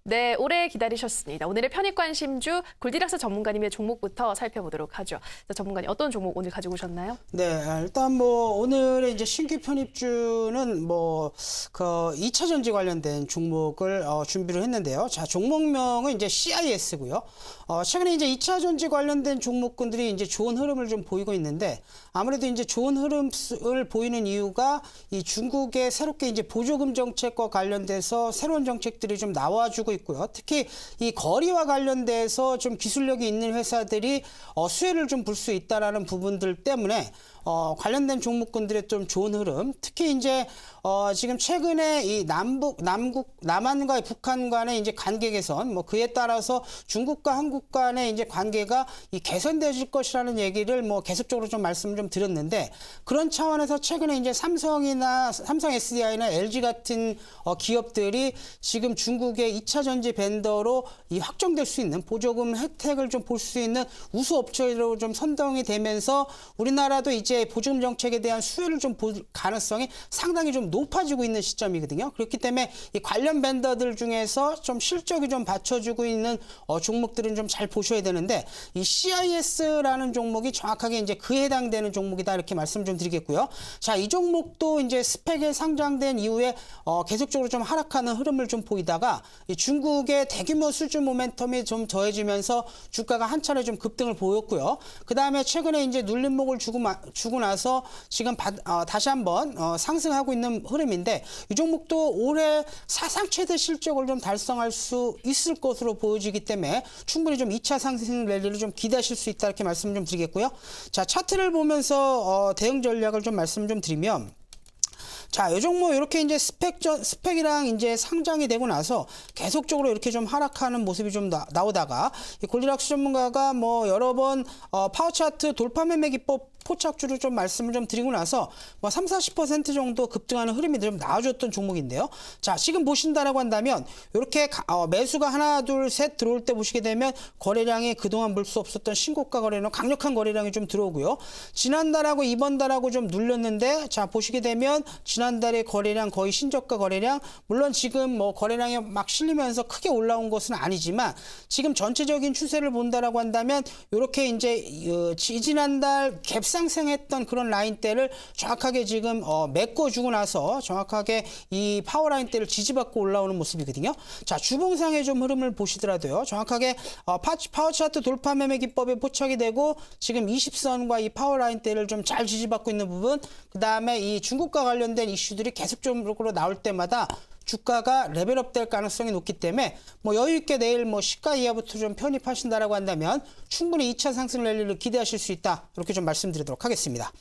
네, 오래 기다리셨습니다. 오늘의 편입 관심주 골디락스 전문가님의 종목부터 살펴보도록 하죠. 자, 전문가님 어떤 종목 오늘 가지고 오셨나요? 네, 일단 뭐 오늘의 이제 신규 편입주는 그 2차 전지 관련된 종목을 준비를 했는데요. 자, 종목명은 이제 CIS고요. 최근에 이제 2차 전지 관련된 종목군들이 이제 좋은 흐름을 좀 보이고 있는데 아무래도 이제 좋은 흐름을 보이는 이유가 이 중국의 새롭게 이제 보조금 정책과 관련돼서 새로운 정책들이 좀 나와주고 있고요. 특히 이 거리와 관련돼서 좀 기술력이 있는 회사들이 수혜를 좀 볼 수 있다라는 부분들 때문에 관련된 종목군들의 좀 좋은 흐름, 특히 이제 지금 최근에 이 남한과 북한 간의 이제 관계 개선, 그에 따라서 중국과 한국 간의 이제 관계가 개선되어질 것이라는 얘기를 계속적으로 좀 말씀을 좀 드렸는데 그런 차원에서 최근에 이제 삼성 SDI나 LG 같은 기업들이 지금 중국의 2차 전지 벤더로 확정될 수 있는 보조금 혜택을 좀 볼 수 있는 우수 업체로 좀 선정이 되면서 우리나라도 이제 보조금 정책에 대한 수혜를 좀 볼 가능성이 상당히 좀 높아지고 있는 시점이거든요. 그렇기 때문에 이 관련 벤더들 중에서 좀 실적이 좀 받쳐주고 있는 종목들은 좀 잘 보셔야 되는데 이 CIS라는 종목이 정확하게 이제 그에 해당되는 종목이다 이렇게 말씀 좀 드리겠고요. 자, 이 종목도 이제 스펙에 상장된 이후에 계속적으로 좀 하락하는 흐름을 좀 보이다가 이 중국의 대규모 수주 모멘텀이 좀 더해지면서 주가가 한 차례 좀 급등을 보였고요. 그 다음에 최근에 이제 눌림목을 주고 나서 지금 다시 한번 상승하고 있는 흐름인데 이 종목도 올해 사상 최대 실적을 좀 달성할 수 있을 것으로 보여지기 때문에 충분히 좀 2차 상승 랠리를 좀 기대하실 수 있다 이렇게 말씀 좀 드리겠고요. 자, 차트를 보면서 대응 전략을 좀 말씀 좀 드리면 자, 이 종목 이렇게 이제 스펙이랑 이제 상장이 되고 나서 계속적으로 이렇게 좀 하락하는 모습이 좀 나오다가 이 골디락스 전문가가 여러 번 파워 차트 돌파 매매 기법 포착주를 좀 말씀을 좀 드리고 나서 30-40% 정도 급등하는 흐름이 좀 나와줬던 종목인데요. 자, 지금 보신다라고 한다면 이렇게 매수가 하나, 둘, 셋 들어올 때 보시게 되면 거래량이 그동안 볼 수 없었던 신고가 거래량, 강력한 거래량이 좀 들어오고요. 지난달하고 이번달하고 좀 눌렸는데 자, 보시게 되면 지난달에 거래량 거의 신저가 거래량, 물론 지금 거래량이 막 실리면서 크게 올라온 것은 아니지만 지금 전체적인 추세를 본다라고 한다면 이렇게 이제 지난달 갭상승했던 그런 라인대를 정확하게 지금 메꿔주고 나서 정확하게 이 파워 라인대를 지지받고 올라오는 모습이거든요. 자, 주봉상의 좀 흐름을 보시더라도요. 정확하게 파워 차트 돌파 매매 기법에 포착이 되고 지금 20선과 이 파워 라인대를 좀 잘 지지받고 있는 부분, 그 다음에 이 중국과 관련된 이슈들이 계속적으로 나올 때마다 주가가 레벨업 될 가능성이 높기 때문에 여유 있게 내일 시가 이하부터 좀 편입하신다라고 한다면 충분히 2차 상승 랠리를 기대하실 수 있다. 이렇게 좀 말씀드리도록 하겠습니다.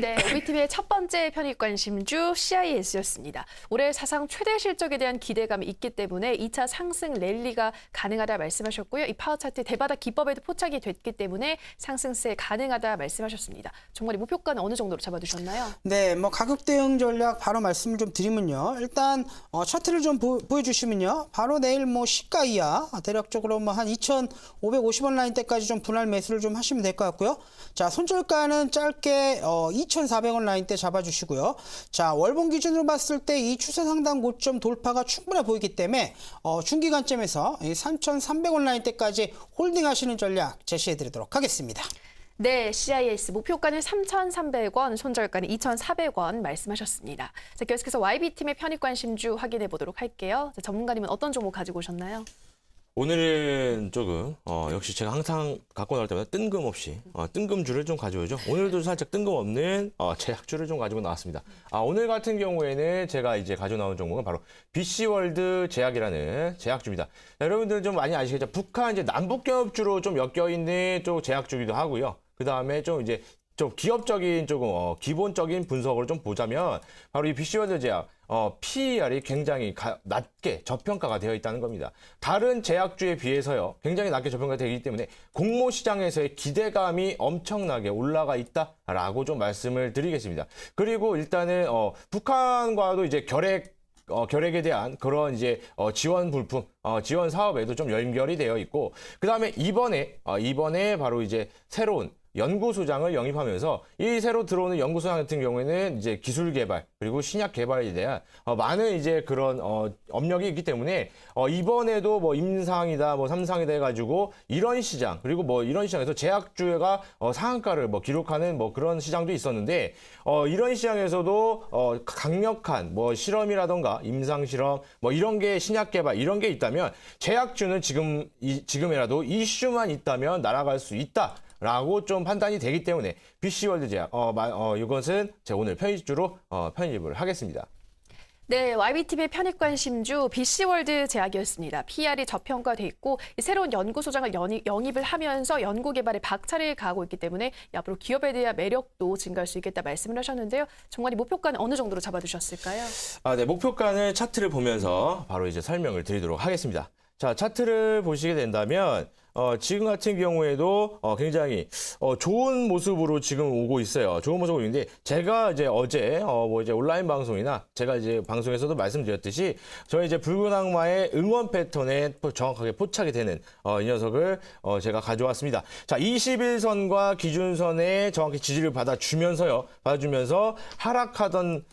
네, OBTV의 첫 번째 편입 관심주 CIS였습니다. 올해 사상 최대 실적에 대한 기대감이 있기 때문에 2차 상승 랠리가 가능하다 말씀하셨고요. 이 파워 차트 대바닥 기법에도 포착이 됐기 때문에 상승세 가능하다 말씀하셨습니다. 정말 목표가는 어느 정도로 잡아두셨나요? 네, 가격 대응 전략 바로 말씀을 좀 드리면요. 일단 차트를 좀 보여주시면요. 바로 내일 시가 이하 대략적으로 한 2,550원 라인대까지 좀 분할 매수를 좀 하시면 될 것 같고요. 자, 손절가는 짧게 2,400원 라인대 잡아주시고요. 자, 월봉 기준으로 봤을 때 이 추세 상단 고점 돌파가 충분해 보이기 때문에 중기관점에서 3,300원 라인대까지 홀딩하시는 전략 제시해드리도록 하겠습니다. 네, CIS 목표가는 3,300원, 손절가는 2,400원 말씀하셨습니다. 자, 계속해서 YB팀의 편입 관심주 확인해 보도록 할게요. 자, 전문가님은 어떤 종목 가지고 오셨나요? 오늘은 조금 역시 제가 항상 갖고 나올 때마다 뜬금없이 뜬금주를 좀 가져오죠. 오늘도 살짝 뜬금없는 제약주를 좀 가지고 나왔습니다. 오늘 같은 경우에는 제가 이제 가지고 나온 종목은 바로 BC월드 제약이라는 제약주입니다. 자, 여러분들 좀 많이 아시겠죠? 북한 이제 남북경협주로 좀 엮여 있는 또 제약주기도 하고요. 그 다음에 좀 이제 좀 기업적인 조금 기본적인 분석을 좀 보자면 바로 이 BC월드 제약 PER이 굉장히 낮게 저평가가 되어 있다는 겁니다. 다른 제약주에 비해서요, 굉장히 낮게 저평가가 되기 때문에 공모 시장에서의 기대감이 엄청나게 올라가 있다라고 좀 말씀을 드리겠습니다. 그리고 일단은 북한과도 이제 결핵에 대한 그런 이제 지원 물품, 지원 사업에도 좀 연결이 되어 있고, 그 다음에 이번에 바로 이제 새로운 연구소장을 영입하면서 이 새로 들어오는 연구소장 같은 경우에는 이제 기술 개발 그리고 신약 개발에 대한 많은 이제 그런 업력이 있기 때문에 이번에도 뭐 임상이다 뭐 3상이다 해가지고 이런 시장 그리고 뭐 이런 시장에서 제약주가 상한가를 뭐 기록하는 뭐 그런 시장도 있었는데 이런 시장에서도 강력한 뭐 실험이라던가 임상 실험 뭐 이런 게 신약 개발 이런 게 있다면 제약주는 지금이라도 이슈만 있다면 날아갈 수 있다. 라고 좀 판단이 되기 때문에 BC월드 제약 이것은 제가 오늘 편입주로 편입을 하겠습니다. 네, YBTV의 편입 관심주 BC월드 제약이었습니다. PER이 저평가돼 있고 새로운 연구소장을 영입을 하면서 연구 개발에 박차를 가하고 있기 때문에 앞으로 기업에 대한 매력도 증가할 수 있겠다 말씀을 하셨는데요. 정관이 목표가는 어느 정도로 잡아두셨을까요? 네, 목표가는 차트를 보면서 바로 이제 설명을 드리도록 하겠습니다. 자, 차트를 보시게 된다면 지금 같은 경우에도 굉장히 좋은 모습으로 지금 오고 있어요. 좋은 모습으로 있는데 제가 이제 어제 이제 온라인 방송이나 제가 이제 방송에서도 말씀드렸듯이 저희 이제 붉은 악마의 응원 패턴에 정확하게 포착이 되는 이 녀석을 제가 가져왔습니다. 자, 21선과 기준선에 정확히 지지를 받아주면서 하락하던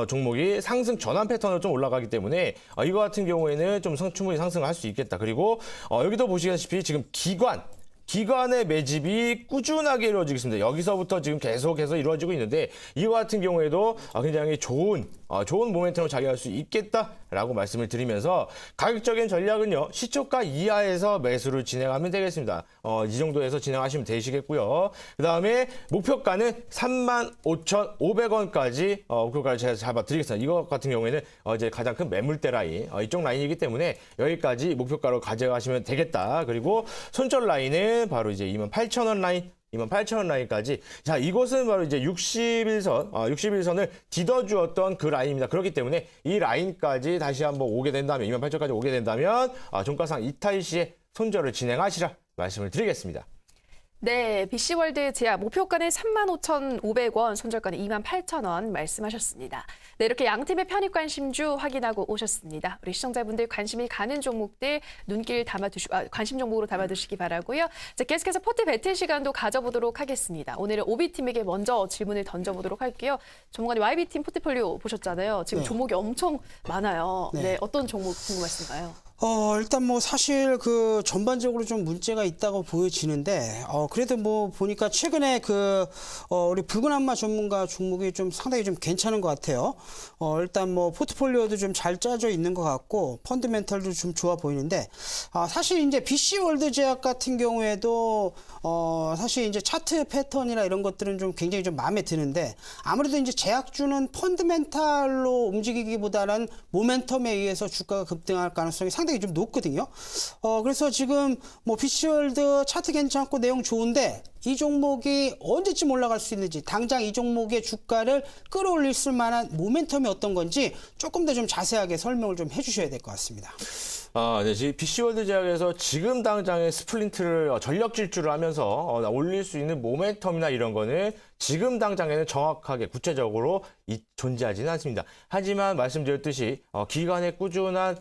종목이 상승 전환 패턴으로 좀 올라가기 때문에 이거 같은 경우에는 좀 충분히 상승할 수 있겠다. 그리고 여기도 보시다시피 지금 기관의 매집이 꾸준하게 이루어지고 있습니다. 여기서부터 지금 계속해서 이루어지고 있는데 이거 같은 경우에도 굉장히 좋은 모멘텀을 자기할 수 있겠다라고 말씀을 드리면서 가격적인 전략은요. 시초가 이하에서 매수를 진행하면 되겠습니다. 이 정도에서 진행하시면 되시겠고요. 그다음에 목표가는 35,500원까지 목표가를 제가 잡아드리겠습니다. 이거 같은 경우에는 이제 가장 큰 매물대 라인 이쪽 라인이기 때문에 여기까지 목표가로 가져가시면 되겠다. 그리고 손절 라인은 바로 이제 28,000원 라인 28,000원 라인까지. 자, 이곳은 바로 이제 61선을 디뎌주었던 그 라인입니다. 그렇기 때문에 이 라인까지 다시 한번 오게 된다면, 28,000원까지 오게 된다면, 종가상 이탈 시에 손절을 진행하시라 말씀을 드리겠습니다. 네, BC월드 제약 목표가는 35,500원, 손절가는 28,000원 말씀하셨습니다. 네, 이렇게 양팀의 편입 관심주 확인하고 오셨습니다. 우리 시청자분들 관심이 가는 종목들 눈길 관심 종목으로 담아두시기 바라고요. 자, 계속해서 포트 배틀 시간도 가져보도록 하겠습니다. 오늘은 OB팀에게 먼저 질문을 던져보도록 할게요. 전문가님 YB팀 포트폴리오 보셨잖아요. 지금 네. 종목이 엄청 많아요. 네. 네, 어떤 종목 궁금하신가요? 일단 뭐 사실 그 전반적으로 좀 문제가 있다고 보여지는데, 그래도 뭐 보니까 최근에 우리 붉은 악마 전문가 종목이 좀 상당히 좀 괜찮은 것 같아요. 일단 뭐 포트폴리오도 좀 잘 짜져 있는 것 같고, 펀드멘탈도 좀 좋아 보이는데, 사실 이제 BC월드 제약 같은 경우에도, 사실 이제 차트 패턴이나 이런 것들은 좀 굉장히 좀 마음에 드는데, 아무래도 이제 제약주는 펀드멘탈로 움직이기보다는 모멘텀에 의해서 주가가 급등할 가능성이 상당히 좀 높거든요. 그래서 지금 뭐 BC월드 차트 괜찮고 내용 좋은데 이 종목이 언제쯤 올라갈 수 있는지, 당장 이 종목의 주가를 끌어올릴 만한 모멘텀이 어떤 건지 조금 더 좀 자세하게 설명을 좀 해주셔야 될 것 같습니다. 네, 지금 BC월드 제약에서 지금 당장의 스플린트를 전력 질주를 하면서 올릴 수 있는 모멘텀이나 이런 거는 지금 당장에는 정확하게 구체적으로 존재하지는 않습니다. 하지만 말씀드렸듯이 기간의 꾸준한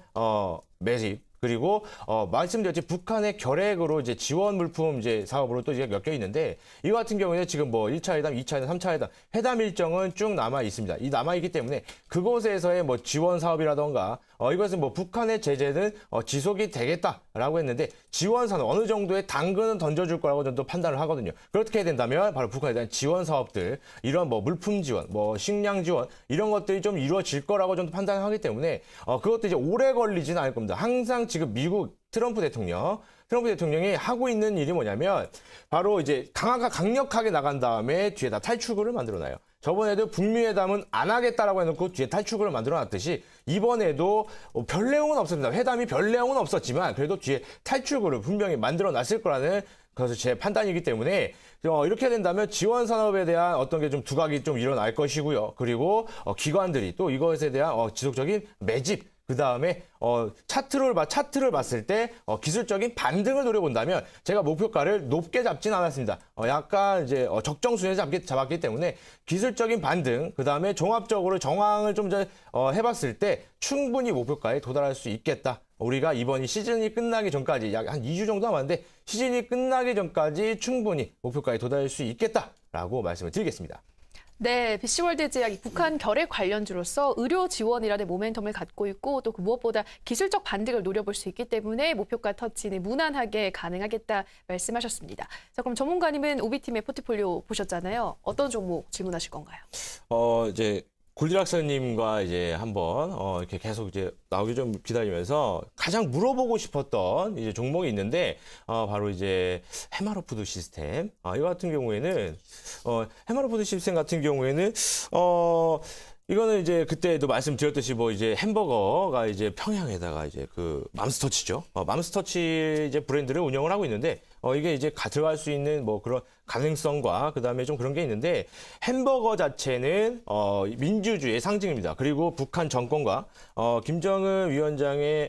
매집 그리고 말씀드렸지 북한의 결핵으로 이제 지원 물품 이제 사업으로 또 이제 엮여 있는데 이거 같은 경우에는 지금 뭐 1차 회담, 2차 회담, 3차 회담 회담 일정은 쭉 남아 있습니다. 이 남아 있기 때문에 그곳에서의 뭐 지원 사업이라던가 이것은 뭐 북한의 제재는 지속이 되겠다라고 했는데 지원사는 어느 정도의 당근은 던져줄 거라고 저는 또 판단을 하거든요. 그렇게 된다면 바로 북한에 대한 지원 사업들, 이런 뭐 물품 지원, 뭐 식량 지원 이런 것들이 좀 이루어질 거라고 저는 판단하기 때문에 그것도 이제 오래 걸리지는 않을 겁니다. 항상 지금 미국 트럼프 대통령이 하고 있는 일이 뭐냐면 바로 이제 강력하게 나간 다음에 뒤에다 탈출구를 만들어놔요. 저번에도 북미 회담은 안 하겠다라고 해놓고 뒤에 탈출구를 만들어놨듯이 이번에도 별 내용은 없습니다. 회담이 별 내용은 없었지만 그래도 뒤에 탈출구를 분명히 만들어놨을 거라는 그래서 제 판단이기 때문에 이렇게 된다면 지원 산업에 대한 어떤 게 좀 두각이 좀 일어날 것이고요. 그리고 기관들이 또 이것에 대한 지속적인 매집, 그 다음에 차트를 봤을 때 기술적인 반등을 노려본다면 제가 목표가를 높게 잡진 않았습니다. 약간 이제 적정 수준에 잡았기 때문에 기술적인 반등, 그 다음에 종합적으로 정황을 좀 해봤을 때 충분히 목표가에 도달할 수 있겠다. 우리가 이번 시즌이 끝나기 전까지 약 한 2주 정도 남았는데 시즌이 끝나기 전까지 충분히 목표가에 도달할 수 있겠다라고 말씀을 드리겠습니다. 네, BC월드 제약이 북한 결핵 관련주로서 의료 지원이라는 모멘텀을 갖고 있고 또 그 무엇보다 기술적 반등을 노려볼 수 있기 때문에 목표가 터치는 무난하게 가능하겠다 말씀하셨습니다. 자, 그럼 전문가님은 오비팀의 포트폴리오 보셨잖아요. 어떤 종목 질문하실 건가요? 이제 골디락스님과 이제 한번 이렇게 계속 이제 나오기 좀 기다리면서 가장 물어보고 싶었던 이제 종목이 있는데 바로 이제 해마로푸드 시스템. 이거 같은 경우에는 해마로푸드 시스템 같은 경우에는 이거는 이제 그때도 말씀드렸듯이 뭐 이제 햄버거가 이제 평양에다가 이제 그 맘스터치죠. 맘스터치 이제 브랜드를 운영을 하고 있는데 이게 이제 들어갈 수 있는 뭐 그런 가능성과 그다음에 좀 그런 게 있는데 햄버거 자체는 민주주의의 상징입니다. 그리고 북한 정권과 김정은 위원장의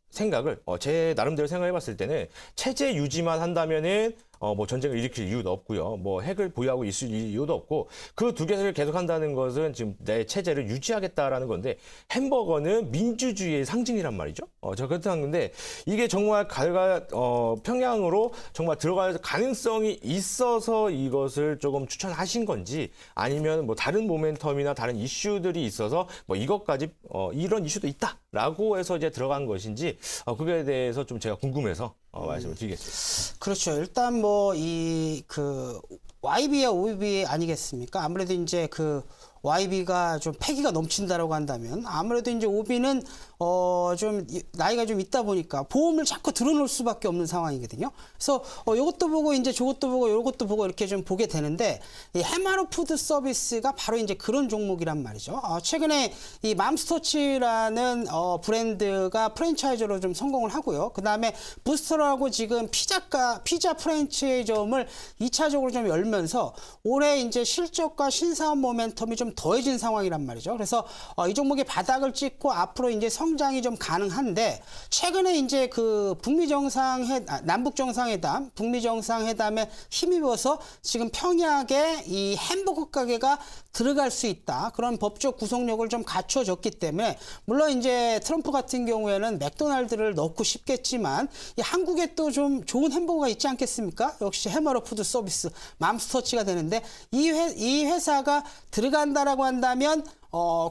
생각을 제 나름대로 생각해 봤을 때는 체제 유지만 한다면은 뭐 전쟁을 일으킬 이유도 없고요. 뭐 핵을 보유하고 있을 이유도 없고 그 두 개를 계속 한다는 것은 지금 내 체제를 유지하겠다라는 건데 햄버거는 민주주의의 상징이란 말이죠. 저 그렇다는 건데 이게 정말 평양으로 정말 들어갈 가능성이 있어서 이것을 조금 추천하신 건지 아니면 뭐 다른 모멘텀이나 다른 이슈들이 있어서 뭐 이것까지 이런 이슈도 있다라고 해서 이제 들어간 것인지 그거에 대해서 좀 제가 궁금해서 말씀을 드리겠습니다. 그렇죠. 일단 뭐 YB와 OB 아니겠습니까? 아무래도 이제 그 YB가 좀 패기가 넘친다라고 한다면 아무래도 이제 OB는 좀 나이가 좀 있다 보니까 보험을 자꾸 들어놓을 수밖에 없는 상황이거든요. 그래서 이것도 보고 이제 저것도 보고 이것도 보고 이렇게 좀 보게 되는데 이 해마로푸드 서비스가 바로 이제 그런 종목이란 말이죠. 최근에 이 맘스터치라는 브랜드가 프랜차이즈로 좀 성공을 하고요. 그 다음에 부스터라고 지금 피자 프랜차이즈점을 2차적으로 좀 열면서 올해 이제 실적과 신사업 모멘텀이 좀 더해진 상황이란 말이죠. 그래서 이 종목이 바닥을 찍고 앞으로 이제 성장이 좀 가능한데 최근에 이제 그 남북 정상회담, 북미 정상회담에 힘입어서 지금 평양에 이 햄버거 가게가 들어갈 수 있다. 그런 법적 구속력을 좀 갖춰졌기 때문에 물론 이제 트럼프 같은 경우에는 맥도날드를 넣고 싶겠지만 이 한국에 또 좀 좋은 햄버거가 있지 않겠습니까? 역시 해마로푸드 서비스 맘스터치가 되는데 이 회사가 들어간다라고 한다면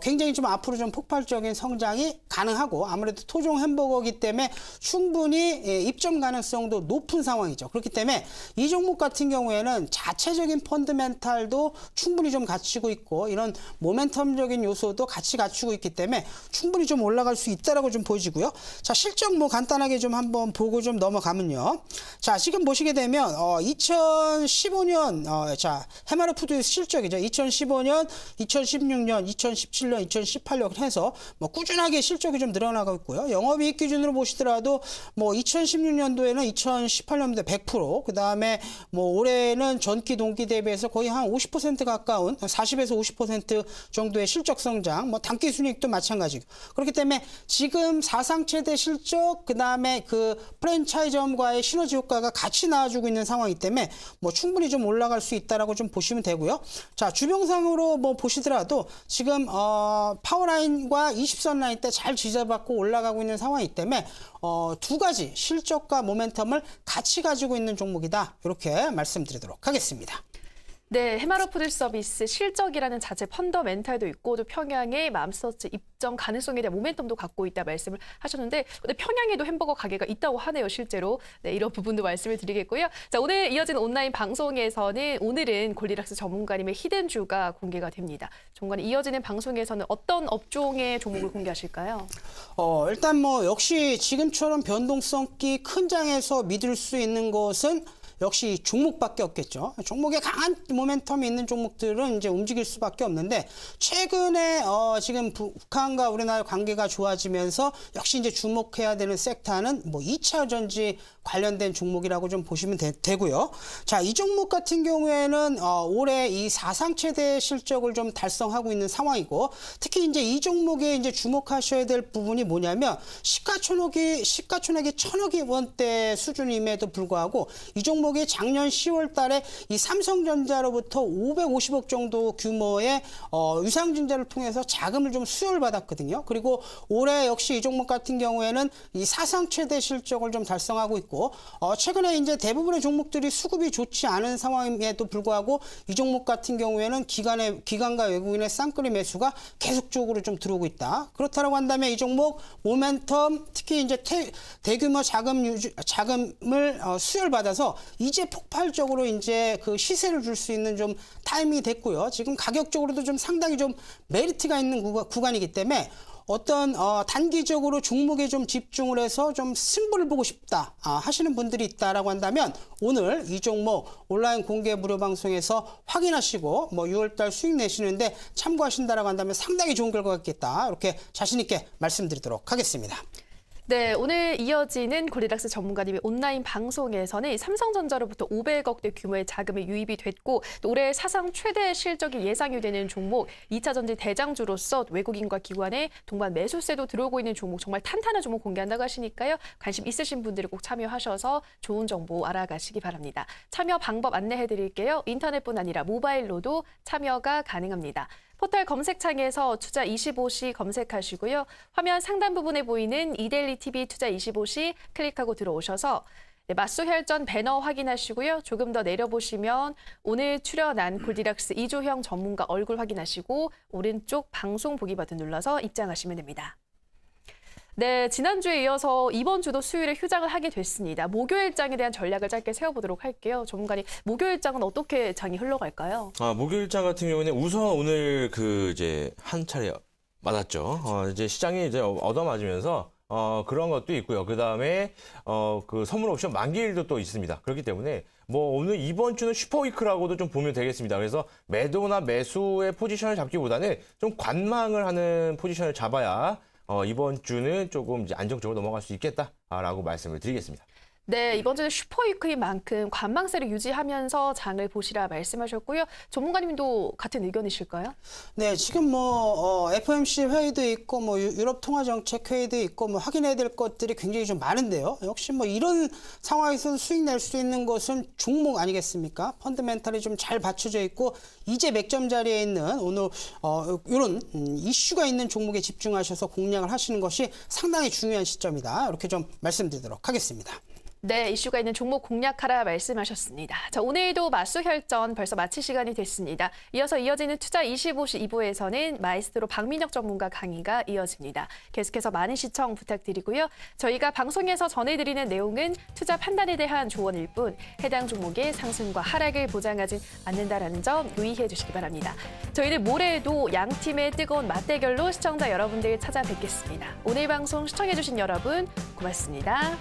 굉장히 좀 앞으로 좀 폭발적인 성장이 가능하고 아무래도 토종 햄버거이기 때문에 충분히 입점 가능성도 높은 상황이죠. 그렇기 때문에 이 종목 같은 경우에는 자체적인 펀드멘탈도 충분히 좀 갖추고 있고 이런 모멘텀적인 요소도 같이 갖추고 있기 때문에 충분히 좀 올라갈 수 있다라고 좀 보여지고요. 자, 실적 뭐 간단하게 좀 한번 보고 좀 넘어가면요. 자, 지금 보시게 되면 2015년 자, 해마로푸드 실적이죠. 2015년, 2016년, 2017년, 2018년 해서 뭐 꾸준하게 실적이 좀 늘어나고 있고요. 영업이익 기준으로 보시더라도 뭐 2016년도에는 2018년도에 100%, 그다음에 뭐 올해는 전기 동기 대비해서 거의 한 50% 가까운 40에서 50% 정도의 실적 성장, 뭐 단기 순이익도 마찬가지고. 그렇기 때문에 지금 사상 최대 실적, 그다음에 그 프랜차이즈점과의 시너지 효과가 같이 나와주고 있는 상황이기 때문에 뭐 충분히 좀 올라갈 수 있다라고 좀 보시면 되고요. 자, 주병상으로 뭐 보시더라도 지금 파워라인과 20선 라인 때 잘 지져받고 올라가고 있는 상황이기 때문에 두 가지 실적과 모멘텀을 같이 가지고 있는 종목이다. 이렇게 말씀드리도록 하겠습니다. 네, 해마로푸드 서비스 실적이라는 자체 펀더멘탈도 있고 또 평양의 맘스터치 입점 가능성에 대한 모멘텀도 갖고 있다 말씀을 하셨는데 근데 평양에도 햄버거 가게가 있다고 하네요, 실제로. 네, 이런 부분도 말씀을 드리겠고요. 자, 오늘 이어진 온라인 방송에서는 오늘은 골디락스 전문가님의 히든주가 공개가 됩니다. 전문가님, 이어지는 방송에서는 어떤 업종의 종목을 공개하실까요? 일단 뭐 역시 지금처럼 변동성기 큰 장에서 믿을 수 있는 것은 역시 이 종목밖에 없겠죠. 종목에 강한 모멘텀이 있는 종목들은 이제 움직일 수밖에 없는데 최근에 지금 북한과 우리나라 관계가 좋아지면서 역시 이제 주목해야 되는 섹터는 뭐 2차 전지 관련된 종목이라고 좀 보시면 되고요. 자, 이 종목 같은 경우에는 올해 이 사상 최대 실적을 좀 달성하고 있는 상황이고 특히 이제 이 종목에 이제 주목하셔야 될 부분이 뭐냐면 시가총액이 1,000억 원대 수준임에도 불구하고 이 종목이 작년 10월 달에 이 삼성전자로부터 550억 정도 규모의 유상증자를 통해서 자금을 좀 수요를 받았거든요. 그리고 올해 역시 이 종목 같은 경우에는 이 사상 최대 실적을 좀 달성하고 있고 최근에 이제 대부분의 종목들이 수급이 좋지 않은 상황임에도 불구하고 이 종목 같은 경우에는 기관과 외국인의 쌍끌이 매수가 계속적으로 좀 들어오고 있다. 그렇다고 한다면 이 종목 모멘텀 특히 이제 대규모 자금을 수요를 받아서 이제 폭발적으로 이제 그 시세를 줄 수 있는 좀 타이밍이 됐고요. 지금 가격적으로도 좀 상당히 좀 메리트가 있는 구간이기 때문에 어떤 단기적으로 종목에 좀 집중을 해서 좀 승부를 보고 싶다 하시는 분들이 있다라고 한다면 오늘 이 종목 온라인 공개 무료 방송에서 확인하시고 뭐 6월달 수익 내시는데 참고하신다라고 한다면 상당히 좋은 결과가 있겠다 이렇게 자신 있게 말씀드리도록 하겠습니다. 네, 오늘 이어지는 골디락스 전문가님의 온라인 방송에서는 삼성전자로부터 500억대 규모의 자금이 유입이 됐고 또 올해 사상 최대 실적이 예상이 되는 종목 2차 전지 대장주로서 외국인과 기관의 동반 매수세도 들어오고 있는 종목 정말 탄탄한 종목 공개한다고 하시니까요. 관심 있으신 분들은 꼭 참여하셔서 좋은 정보 알아가시기 바랍니다. 참여 방법 안내해드릴게요. 인터넷뿐 아니라 모바일로도 참여가 가능합니다. 포털 검색창에서 투자25시 검색하시고요. 화면 상단 부분에 보이는 이데일리 TV 투자25시 클릭하고 들어오셔서 맛수혈전 배너 확인하시고요. 조금 더 내려보시면 오늘 출연한 골디락스 이주형 전문가 얼굴 확인하시고 오른쪽 방송 보기 버튼 눌러서 입장하시면 됩니다. 네, 지난주에 이어서 이번 주도 수요일에 휴장을 하게 됐습니다. 목요일장에 대한 전략을 짧게 세워보도록 할게요. 전문가님, 목요일장은 어떻게 장이 흘러갈까요? 목요일장 같은 경우는 우선 오늘 이제 한 차례 맞았죠. 이제 시장이 이제 얻어맞으면서 그런 것도 있고요. 그 다음에 그 선물 옵션 만기일도 또 있습니다. 그렇기 때문에 뭐 오늘 이번 주는 슈퍼위크라고도 좀 보면 되겠습니다. 그래서 매도나 매수의 포지션을 잡기보다는 좀 관망을 하는 포지션을 잡아야 이번 주는 조금 이제 안정적으로 넘어갈 수 있겠다라고 말씀을 드리겠습니다. 네, 이번 주는 슈퍼위크인 만큼 관망세를 유지하면서 장을 보시라 말씀하셨고요. 전문가님도 같은 의견이실까요? 네, 지금 뭐 FOMC 회의도 있고 뭐 유럽 통화 정책 회의도 있고 뭐 확인해야 될 것들이 굉장히 좀 많은데요. 역시 뭐 이런 상황에서 수익 낼 수 있는 것은 종목 아니겠습니까? 펀드멘탈이 좀 잘 받쳐져 있고 이제 맥점 자리에 있는 오늘 이런 이슈가 있는 종목에 집중하셔서 공략을 하시는 것이 상당히 중요한 시점이다. 이렇게 좀 말씀드리도록 하겠습니다. 네, 이슈가 있는 종목 공략하라 말씀하셨습니다. 자, 오늘도 맛수혈전 벌써 마칠 시간이 됐습니다. 이어서 이어지는 투자25시 2부에서는 마에스트로 박민혁 전문가 강의가 이어집니다. 계속해서 많은 시청 부탁드리고요. 저희가 방송에서 전해드리는 내용은 투자 판단에 대한 조언일 뿐 해당 종목의 상승과 하락을 보장하진 않는다라는 점 유의해 주시기 바랍니다. 저희는 모레에도 양 팀의 뜨거운 맞대결로 시청자 여러분들 찾아뵙겠습니다. 오늘 방송 시청해 주신 여러분 고맙습니다.